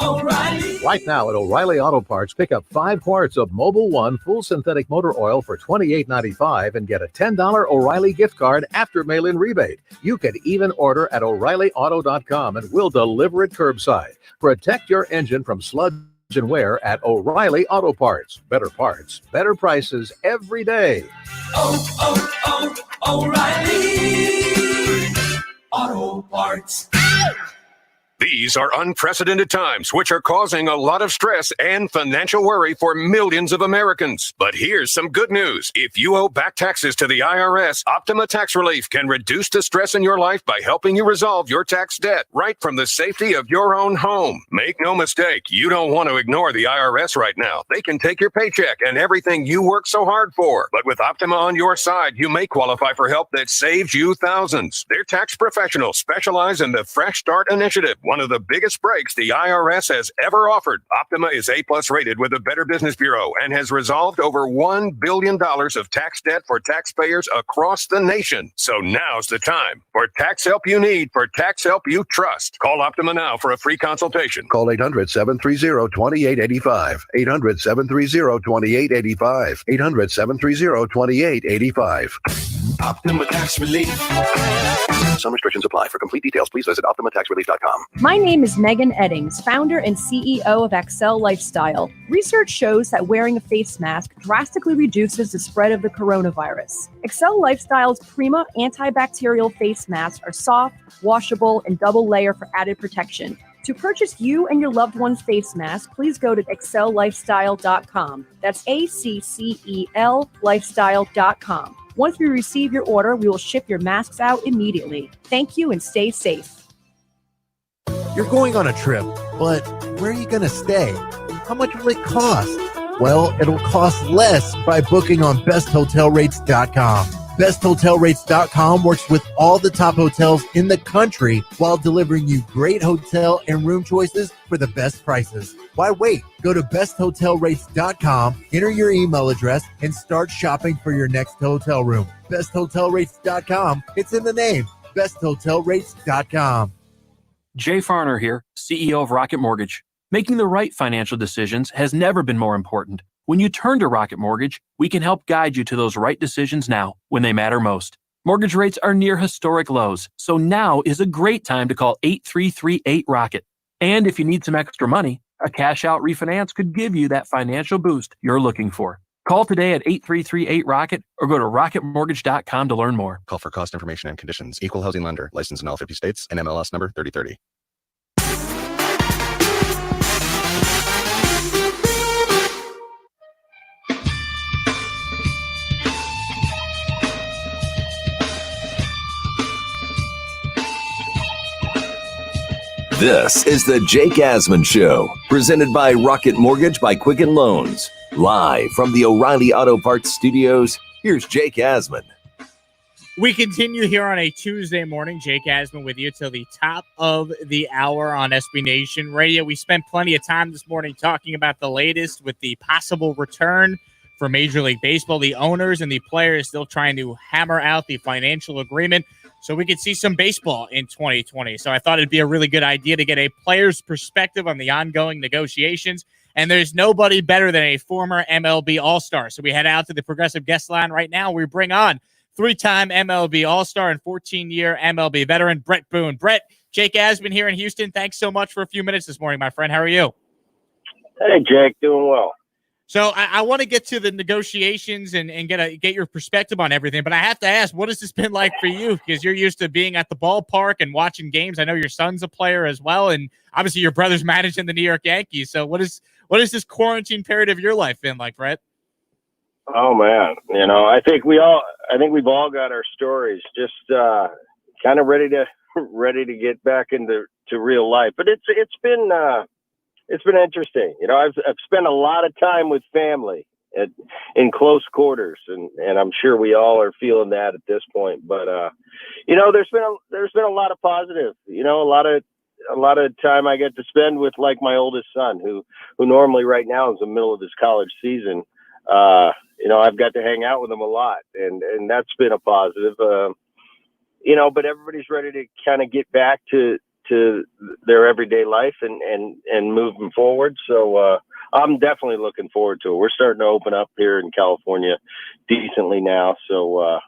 O'Reilly. Right now at O'Reilly Auto Parts, pick up 5 quarts of Mobil 1 full synthetic motor oil for $28.95 and get a $10 O'Reilly gift card after mail-in rebate. You can even order at O'ReillyAuto.com and we'll deliver it curbside. Protect your engine from sludge and wear at O'Reilly Auto Parts. Better parts, better prices every day. O'Reilly Auto Parts. These are unprecedented times, which are causing a lot of stress and financial worry for millions of Americans. But here's some good news. If you owe back taxes to the IRS, Optima Tax Relief can reduce the stress in your life by helping you resolve your tax debt right from the safety of your own home. Make no mistake, you don't want to ignore the IRS right now. They can take your paycheck and everything you work so hard for. But with Optima on your side, you may qualify for help that saves you thousands. Their tax professionals specialize in the Fresh Start Initiative, one of the biggest breaks the IRS has ever offered. Optima is A+ rated with the Better Business Bureau and has resolved over $1 billion of tax debt for taxpayers across the nation. So now's the time. For tax help you need, for tax help you trust. Call Optima now for a free consultation. Call 800-730-2885. 800-730-2885. 800-730-2885. Optima Tax Relief. Some restrictions apply. For complete details, please visit OptimaTaxRelief.com. My name is Megan Eddings, founder and CEO of Excel Lifestyle. Research shows that wearing a face mask drastically reduces the spread of the coronavirus. Excel Lifestyle's Prima antibacterial face masks are soft, washable, and double layer for added protection. To purchase you and your loved one's face mask, please go to excellifestyle.com. That's ACCEL lifestyle.com. Once we receive your order, we will ship your masks out immediately. Thank you and stay safe. You're going on a trip, but where are you going to stay? How much will it cost? Well, it'll cost less by booking on besthotelrates.com. BestHotelRates.com works with all the top hotels in the country while delivering you great hotel and room choices for the best prices. Why wait? Go to besthotelrates.com, enter your email address, and start shopping for your next hotel room. BestHotelRates.com. It's in the name. BestHotelRates.com. Jay Farner here, CEO of Rocket Mortgage. Making the right financial decisions has never been more important. When you turn to Rocket Mortgage, we can help guide you to those right decisions now when they matter most. Mortgage rates are near historic lows, so now is a great time to call 8338-ROCKET. And if you need some extra money, a cash-out refinance could give you that financial boost you're looking for. Call today at 8338-ROCKET or go to rocketmortgage.com to learn more. Call for cost information and conditions. Equal housing lender. Licensed in all 50 states and MLS number 3030. This is the Jake Asman Show, presented by Rocket Mortgage by Quicken Loans. Live from the O'Reilly Auto Parts Studios, here's Jake Asman. We continue here on a Tuesday morning. Jake Asman with you till the top of the hour on SB Nation Radio. We spent plenty of time this morning talking about the latest with the possible return for Major League Baseball. The owners and the players still trying to hammer out the financial agreement so we could see some baseball in 2020. So I thought it'd be a really good idea to get a player's perspective on the ongoing negotiations. And there's nobody better than a former MLB All-Star. So we head out to the Progressive Guest Line right now. We bring on three-time MLB All-Star and 14-year MLB veteran Bret Boone. Bret, Jake Asman here in Houston. Thanks so much for a few minutes this morning, my friend. How are you? Hey, Jake. Doing well. So I want to get to the negotiations and get your perspective on everything, but I have to ask, what has this been like for you? Because you're used to being at the ballpark and watching games. I know your son's a player as well, and obviously your brother's managing the New York Yankees. So what is this quarantine period of your life been like, Bret? Oh man, I think we've all got our stories. Just kind of ready to get back into real life. But it's been interesting. I've spent a lot of time with family in close quarters, and I'm sure we all are feeling that at this point. But there's been a lot of positive. A lot of time I get to spend with like my oldest son, who normally right now is in the middle of his college season. I've got to hang out with him a lot, and that's been a positive. But everybody's ready to kind of get back to their everyday life and moving forward. So I'm definitely looking forward to it. We're starting to open up here in California decently now. So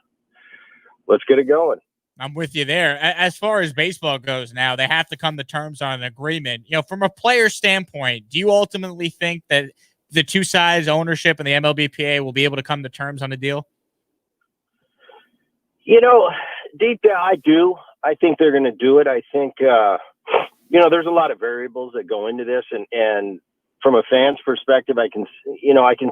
let's get it going. I'm with you there. As far as baseball goes now, they have to come to terms on an agreement. From a player standpoint, do you ultimately think that the two sides, ownership and the MLBPA, will be able to come to terms on a deal? Deep down, I do. I think they're going to do it. I think, there's a lot of variables that go into this, and from a fan's perspective, I can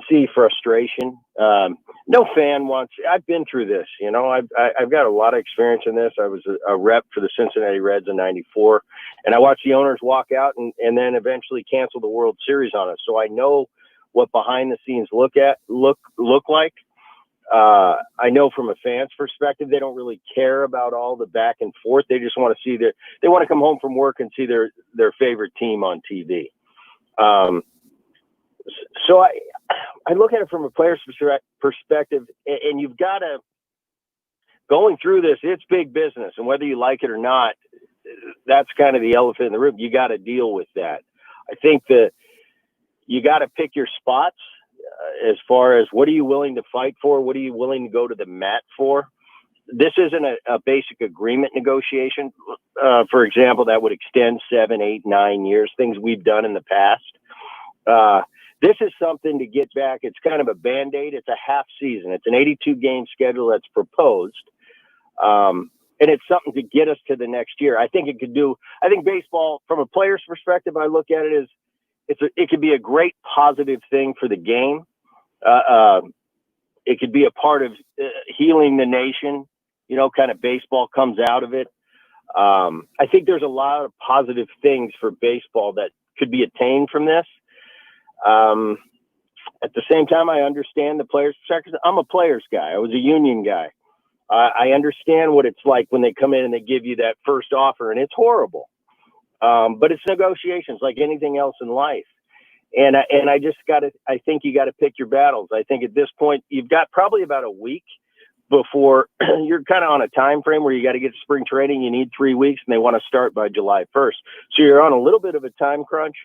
see frustration. No fan wants. I've been through this. I've got a lot of experience in this. I was a rep for the Cincinnati Reds in '94, and I watched the owners walk out and then eventually cancel the World Series on us. So I know what behind the scenes look like. I know from a fan's perspective, they don't really care about all the back and forth. They just want to see they want to come home from work and see their favorite team on TV. So I look at it from a player's perspective, and you've got to, going through this, it's big business, and whether you like it or not, that's kind of the elephant in the room. You got to deal with that. I think that you got to pick your spots. As far as what are you willing to fight for? What are you willing to go to the mat for? This isn't a basic agreement negotiation. For example, that would extend 7, 8, 9 years, things we've done in the past. This is something to get back. It's kind of a Band-Aid. It's a half season. It's an 82-game schedule that's proposed. And it's something to get us to the next year. I think baseball, from a player's perspective, I look at it as it could be a great positive thing for the game. It could be a part of healing the nation. Kind of baseball comes out of it. I think there's a lot of positive things for baseball that could be attained from this. At the same time, I understand the players' perspective. I'm a players guy. I was a union guy. I understand what it's like when they come in and they give you that first offer, and it's horrible. But it's negotiations like anything else in life. And I think you got to pick your battles. I think at this point, you've got probably about a week before you're kind of on a time frame where you got to get to spring training. You need 3 weeks, and they want to start by July 1st. So you're on a little bit of a time crunch.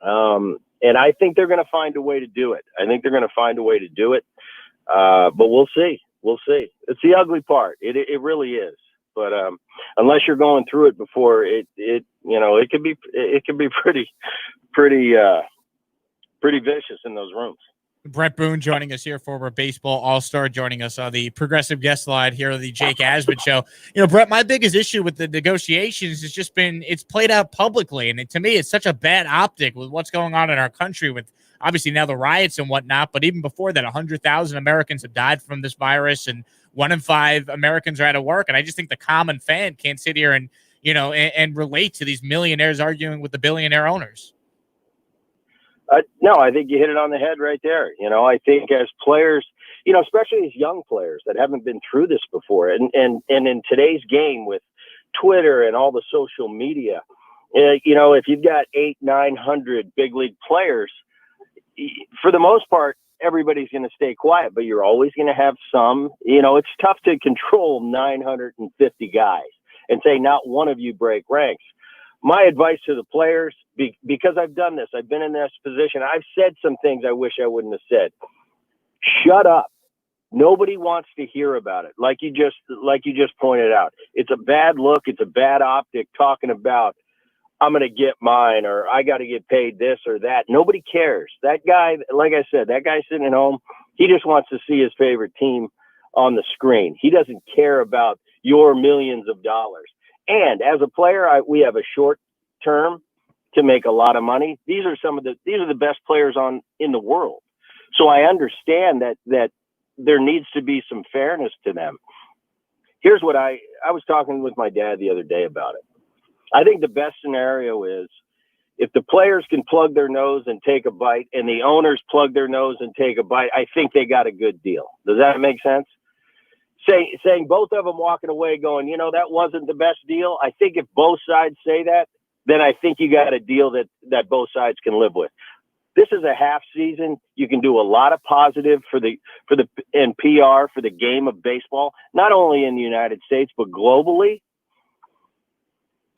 And I think they're going to find a way to do it. But we'll see. It's the ugly part. It really is. But unless you're going through it before, it can be pretty vicious in those rooms. Bret Boone joining us here, former baseball all-star, joining us on the Progressive Guest Slide here on the Jake Asman Show. Bret, my biggest issue with the negotiations has just been it's played out publicly, and to me, it's such a bad optic with what's going on in our country with obviously now the riots and whatnot, but even before that, 100,000 Americans have died from this virus, and 1 in 5 Americans are out of work, and I just think the common fan can't sit here and and relate to these millionaires arguing with the billionaire owners. No, I think you hit it on the head right there. I think as players, especially as young players that haven't been through this before, and in today's game with Twitter and all the social media, if you've got 800-900 big league players, for the most part, everybody's going to stay quiet, but you're always going to have some. It's tough to control 950 guys and say not one of you break ranks. My advice to the players, because I've done this, I've been in this position, I've said some things I wish I wouldn't have said. Shut up. Nobody wants to hear about it. Like you just pointed out, it's a bad look. It's a bad optic talking about, I'm going to get mine, or I got to get paid this or that. Nobody cares. That guy, like I said, that guy sitting at home, he just wants to see his favorite team on the screen. He doesn't care about your millions of dollars. And as a player, we have a short term to make a lot of money. These are the best players in the world. So I understand that there needs to be some fairness to them. Here's what I was talking with my dad the other day about it. I think the best scenario is if the players can plug their nose and take a bite and the owners plug their nose and take a bite, I think they got a good deal. Does that make sense? Saying both of them walking away going, that wasn't the best deal. I think if both sides say that, then I think you got a deal that both sides can live with. This is a half season. You can do a lot of positive and PR for the game of baseball, not only in the United States, but globally.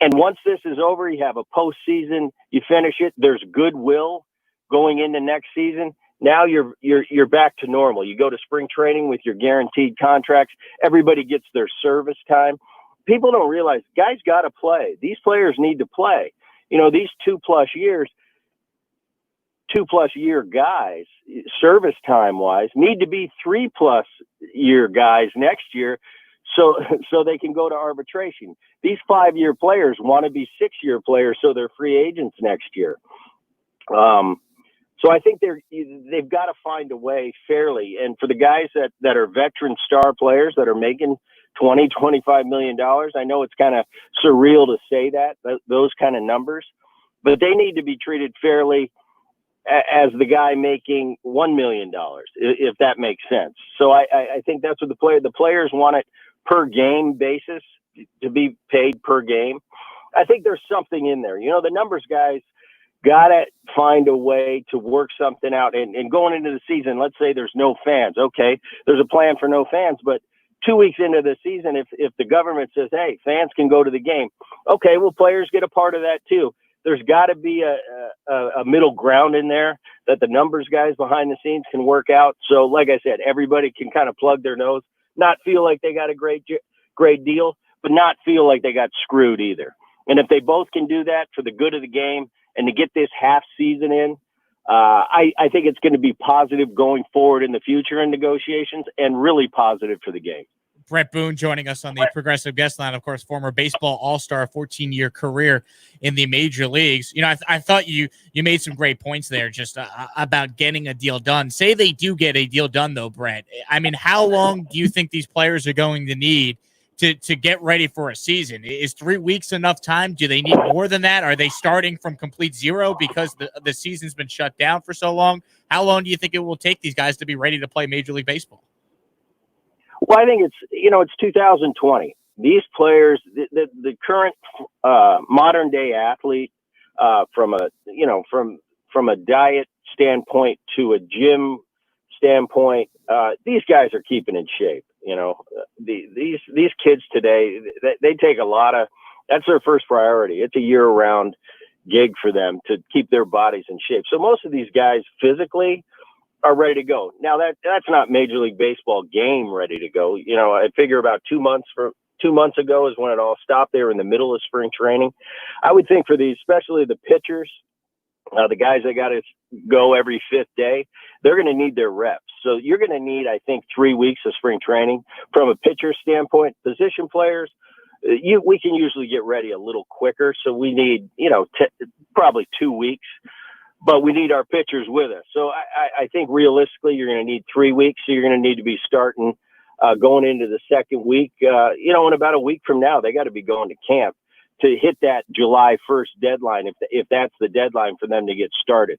And once this is over, you have a postseason, you finish it. There's goodwill going into next season. Now you're back to normal. You go to spring training with your guaranteed contracts. Everybody gets their service time. People don't realize guys got to play. These players need to play. These 2+ year guys, service time wise, need to be 3+ year guys next year. So they can go to arbitration. These 5-year players want to be 6-year players, so they're free agents next year. So I think they've got to find a way fairly. And for the guys that are veteran star players that are making $20-25 million, I know it's kind of surreal to say those kind of numbers, but they need to be treated fairly as the guy making $1 million, if that makes sense. So I think that's what the players want it per game basis, to be paid per game. I think there's something in there. The numbers guys got to find a way to work something out. And going into the season, let's say there's no fans. Okay, there's a plan for no fans, but 2 weeks into the season, if the government says, hey, fans can go to the game, okay, well, players get a part of that too. There's got to be a middle ground in there that the numbers guys behind the scenes can work out. So like I said, everybody can kind of plug their nose, not feel like they got a great deal, but not feel like they got screwed either. And if they both can do that for the good of the game and to get this half season in, I think it's going to be positive going forward in the future in negotiations, and really positive for the game. Bret Boone joining us on the Progressive Guest Line, of course, former baseball all-star, 14-year career in the major leagues. I thought you made some great points there just about getting a deal done. Say they do get a deal done, though, Bret. I mean, how long do you think these players are going to need to get ready for a season? Is 3 weeks enough time? Do they need more than that? Are they starting from complete zero because the season's been shut down for so long? How long do you think it will take these guys to be ready to play Major League Baseball? Well, I think it's 2020. These players, the current modern day athlete, from a diet standpoint to a gym standpoint, these guys are keeping in shape. These kids today, they take a lot of, that's their first priority. It's a year-round gig for them to keep their bodies in shape. So most of these guys physically are ready to go. Now that's not Major League Baseball game ready to go. I figure about 2 months ago is when it all stopped. They were in the middle of spring training. I would think for these, especially the pitchers, the guys that got to go every 5th day, they're going to need their reps. So you're going to need, I think, 3 weeks of spring training. From a pitcher standpoint, position players, we can usually get ready a little quicker. So we need, probably 2 weeks. But we need our pitchers with us. So I think realistically, you're going to need 3 weeks. So you're going to need to be starting going into the second week. In about a week from now, they got to be going to camp hit that July 1st deadline if that's the deadline for them to get started.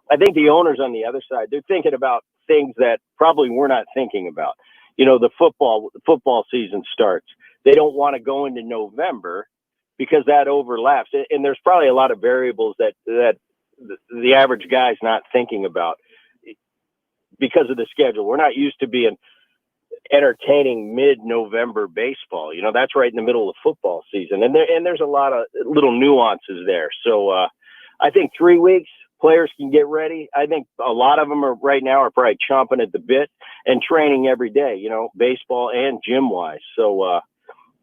I think the owners on the other side, they're thinking about things that probably we're not thinking about. The football season starts. They don't want to go into November because that overlaps. And there's probably a lot of variables that the average guy's not thinking about because of the schedule. We're not used to being entertaining mid-November baseball. That's right in the middle of football season. And there's a lot of little nuances there. So I think 3 weeks, players can get ready. I think a lot of them are probably chomping at the bit and training every day, baseball and gym wise. So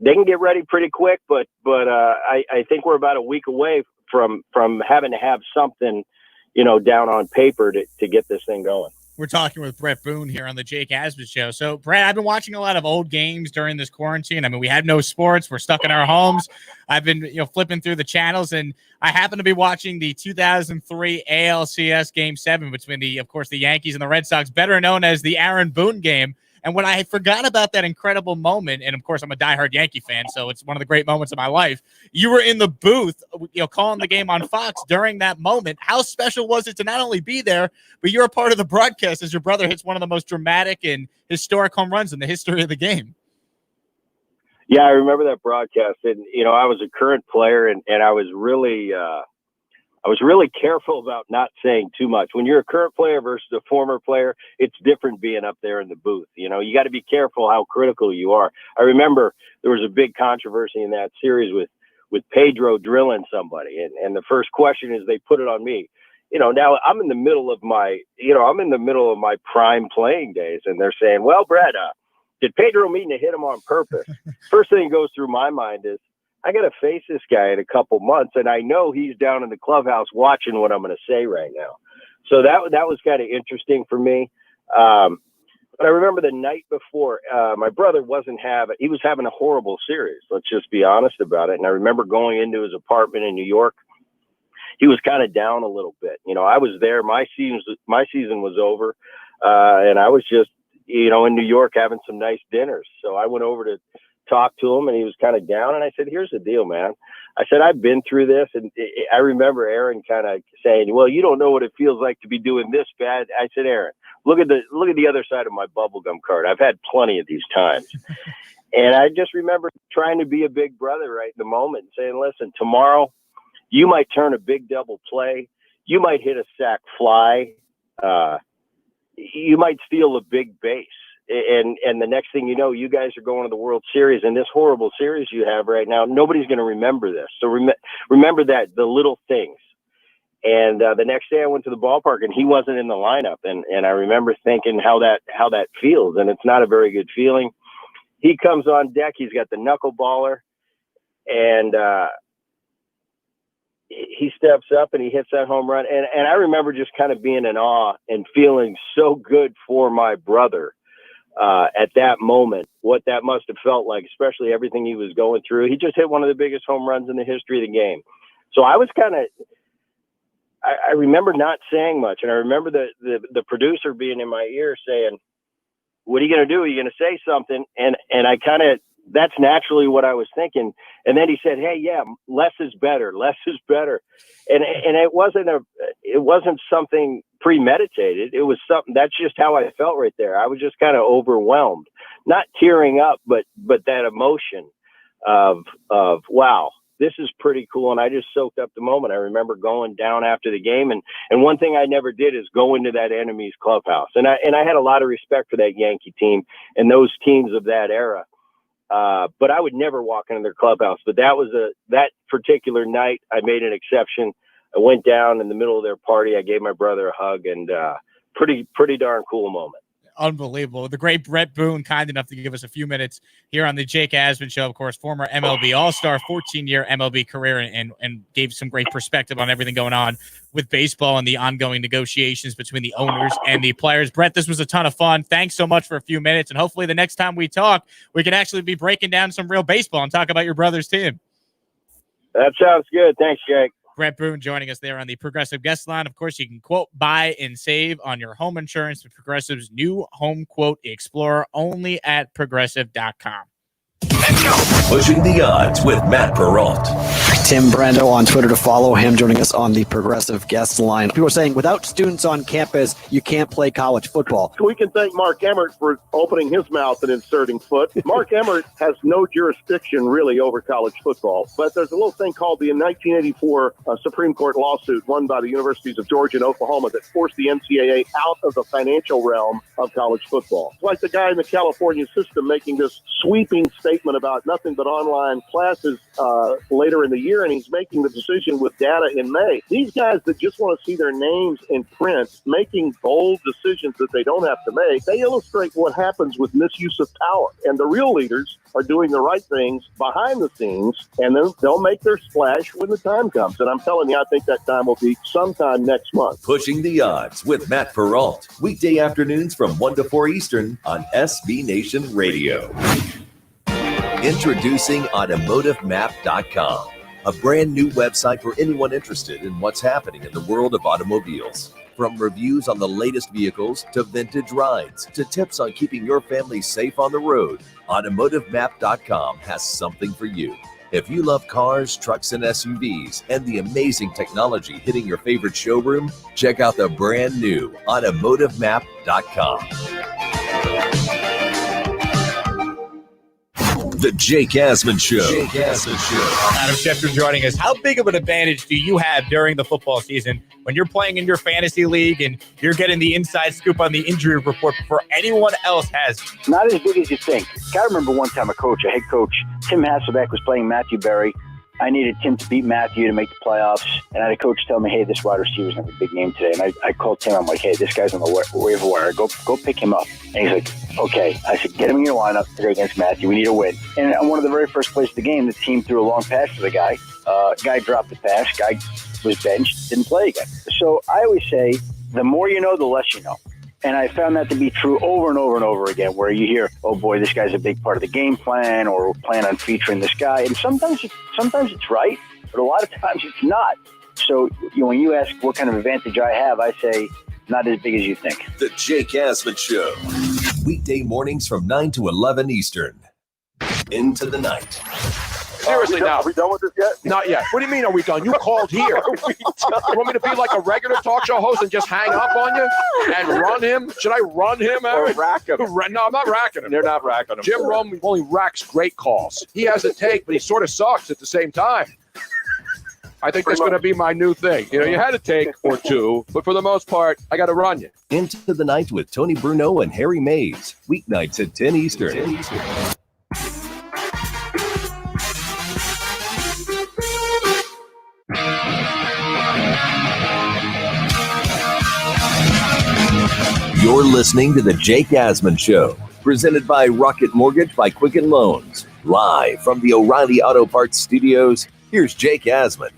they can get ready pretty quick, but I think we're about a week away from having to have something, down on paper to get this thing going. We're talking with Bret Boone here on the Jake Asman Show. So, Bret, I've been watching a lot of old games during this quarantine. I mean, we have no sports. We're stuck in our homes. I've been, flipping through the channels, and I happen to be watching the 2003 ALCS Game 7 between the Yankees and the Red Sox, better known as the Aaron Boone game. And when I forgot about that incredible moment, and of course I'm a diehard Yankee fan, so it's one of the great moments of my life. You were in the booth, calling the game on Fox during that moment. How special was it to not only be there, but you're a part of the broadcast as your brother hits one of the most dramatic and historic home runs in the history of the game? Yeah, I remember that broadcast, and I was a current player, and I was really careful about not saying too much. When you're a current player versus a former player, it's different being up there in the booth. You got to be careful how critical you are. I remember there was a big controversy in that series with Pedro drilling somebody. And the first question is they put it on me. Now I'm in the middle of my prime playing days, and they're saying, well, Bret, did Pedro mean to hit him on purpose? First thing goes through my mind is, I got to face this guy in a couple months, and I know he's down in the clubhouse watching what I'm going to say right now. So that was kind of interesting for me. But I remember the night before, my brother was having a horrible series. Let's just be honest about it. And I remember going into his apartment in New York. He was kind of down a little bit. I was there. My season was over, and I was just, in New York having some nice dinners. So I went over to talked to him, and he was kind of down. And I said, here's the deal, man. I said, I've been through this. And I remember Aaron kind of saying, well, you don't know what it feels like to be doing this bad. I said, Aaron, look at the other side of my bubblegum card. I've had plenty of these times. And I just remember trying to be a big brother right in the moment and saying, listen, tomorrow you might turn a big double play. You might hit a sac fly. You might steal a big base. And the next thing you know, you guys are going to the World Series, and this horrible series you have right now, nobody's going to remember this. So remember that, the little things. And the next day I went to the ballpark, and he wasn't in the lineup. And I remember thinking how that feels, and it's not a very good feeling. He comes on deck. He's got the knuckleballer, and he steps up and he hits that home run. And I remember just kind of being in awe and feeling so good for my brother. At that moment, what that must have felt like, especially everything he was going through. He just hit one of the biggest home runs in the history of the game. So I was I remember not saying much. And I remember the producer being in my ear saying, what are you going to do? Are you going to say something? And I that's naturally what I was thinking. And then he said, hey, yeah, less is better. Less is better. And it wasn't something premeditated. It was something, that's just how I felt right there. I was just kind of overwhelmed, not tearing up, but that emotion of, wow, this is pretty cool. And I just soaked up the moment. I remember going down after the game. And one thing I never did is go into that enemy's clubhouse. And I had a lot of respect for that Yankee team and those teams of that era. But I would never walk into their clubhouse. But that particular night, I made an exception. I went down in the middle of their party. I gave my brother a hug, and pretty darn cool moment. Unbelievable. The great Bret Boone, kind enough to give us a few minutes here on the Jake Asman Show. Of course, former MLB All-Star, 14-year MLB career, and gave some great perspective on everything going on with baseball and the ongoing negotiations between the owners and the players. Bret, this was a ton of fun. Thanks so much for a few minutes, and hopefully the next time we talk, we can actually be breaking down some real baseball and talk about your brother's team. That sounds good. Thanks, Jake. Bret Boone joining us there on the Progressive Guest Line. Of course, you can quote, buy, and save on your home insurance with Progressive's new Home Quote Explorer, only at Progressive.com. Pushing the odds with Matt Perrault. Tim Brando on Twitter to follow him, joining us on the Progressive Guest Line. People are saying without students on campus, you can't play college football. We can thank Mark Emmert for opening his mouth and inserting foot. Mark Emmert has no jurisdiction really over college football, but there's a little thing called the 1984 Supreme Court lawsuit won by the universities of Georgia and Oklahoma that forced the NCAA out of the financial realm of college football. It's like the guy in the California system making this sweeping statement about nothing but online classes later in the year, and he's making the decision with data in May. These guys that just want to see their names in print making bold decisions that they don't have to make, they illustrate what happens with misuse of power. And the real leaders are doing the right things behind the scenes, and then they'll make their splash when the time comes. And I'm telling you, I think that time will be sometime next month. Pushing the Odds with Matt Peralt. Weekday afternoons from 1 to 4 Eastern on SB Nation Radio. Introducing AutomotiveMap.com, a brand new website for anyone interested in what's happening in the world of automobiles. From reviews on the latest vehicles to vintage rides to tips on keeping your family safe on the road, AutomotiveMap.com has something for you. If you love cars, trucks, and SUVs, and the amazing technology hitting your favorite showroom, check out the brand new AutomotiveMap.com. The Jake Asman Show. Adam Schefter joining us. How big of an advantage do you have during the football season when you're playing in your fantasy league and you're getting the inside scoop on the injury report before anyone else has? Not as big as you think. I remember one time a head coach, Tim Hasselbeck, was playing Matthew Berry. I needed Tim to beat Matthew to make the playoffs. And I had a coach tell me, hey, this wide receiver's going to have a big game today. And I called Tim. I'm like, hey, this guy's on the waiver wire. Go pick him up. And he's like, okay. I said, get him in your lineup today against Matthew. We need a win. And on one of the very first plays of the game, the team threw a long pass to the guy. Guy dropped the pass. Guy was benched. Didn't play again. So I always say, the more you know, the less you know. And I found that to be true over and over and over again, where you hear, oh, boy, this guy's a big part of the game plan, or we're planning on featuring this guy. And sometimes it's right, but a lot of times it's not. So when you ask what kind of advantage I have, I say not as big as you think. The Jake Asman Show. Weekday mornings from 9 to 11 Eastern. Into the night. Seriously now. Are we done with this yet? Not yet. What do you mean, are we done? You called here. You want me to be like a regular talk show host and just hang up on you and run him? Should I run him, Aaron? Or rack him? No, I'm not racking him. They're not racking him. Jim Rome only racks great calls. He has a take, but he sort of sucks at the same time. I think that's going to be my new thing. You know, you had a take or two, but for the most part, I got to run you. Into the Night with Tony Bruno and Harry Mays. Weeknights at 10 Eastern. You're listening to The Jake Asman Show, presented by Rocket Mortgage by Quicken Loans. Live from the O'Reilly Auto Parts Studios, here's Jake Asman.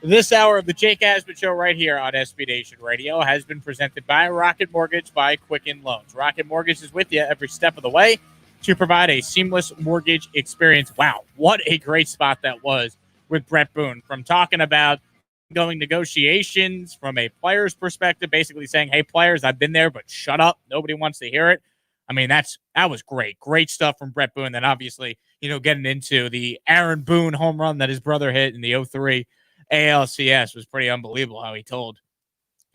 This hour of The Jake Asman Show right here on SB Nation Radio has been presented by Rocket Mortgage by Quicken Loans. Rocket Mortgage is with you every step of the way to provide a seamless mortgage experience. Wow, what a great spot that was with Bret Boone, from talking about going negotiations from a player's perspective, basically saying, hey, players, I've been there, but shut up. Nobody wants to hear it. I mean, that was great. Great stuff from Bret Boone. Then obviously, getting into the Aaron Boone home run that his brother hit in the 03 ALCS was pretty unbelievable how he told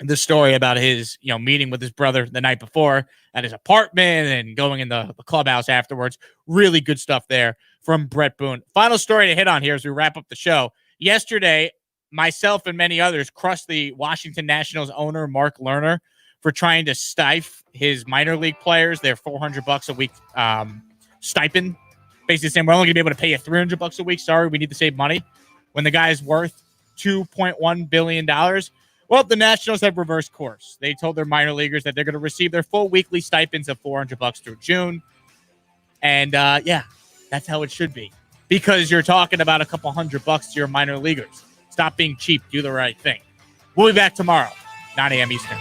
the story about his, meeting with his brother the night before at his apartment and going in the clubhouse afterwards. Really good stuff there from Bret Boone. Final story to hit on here as we wrap up the show. Yesterday, myself and many others crushed the Washington Nationals owner, Mark Lerner, for trying to stifle his minor league players their $400 a week stipend. Basically saying, we're only going to be able to pay you $300 a week. Sorry, we need to save money. When the guy is worth $2.1 billion. Well, the Nationals have reversed course. They told their minor leaguers that they're going to receive their full weekly stipends of $400 through June. And that's how it should be. Because you're talking about a couple $100 to your minor leaguers. Stop being cheap. Do the right thing. We'll be back tomorrow, 9 a.m. Eastern.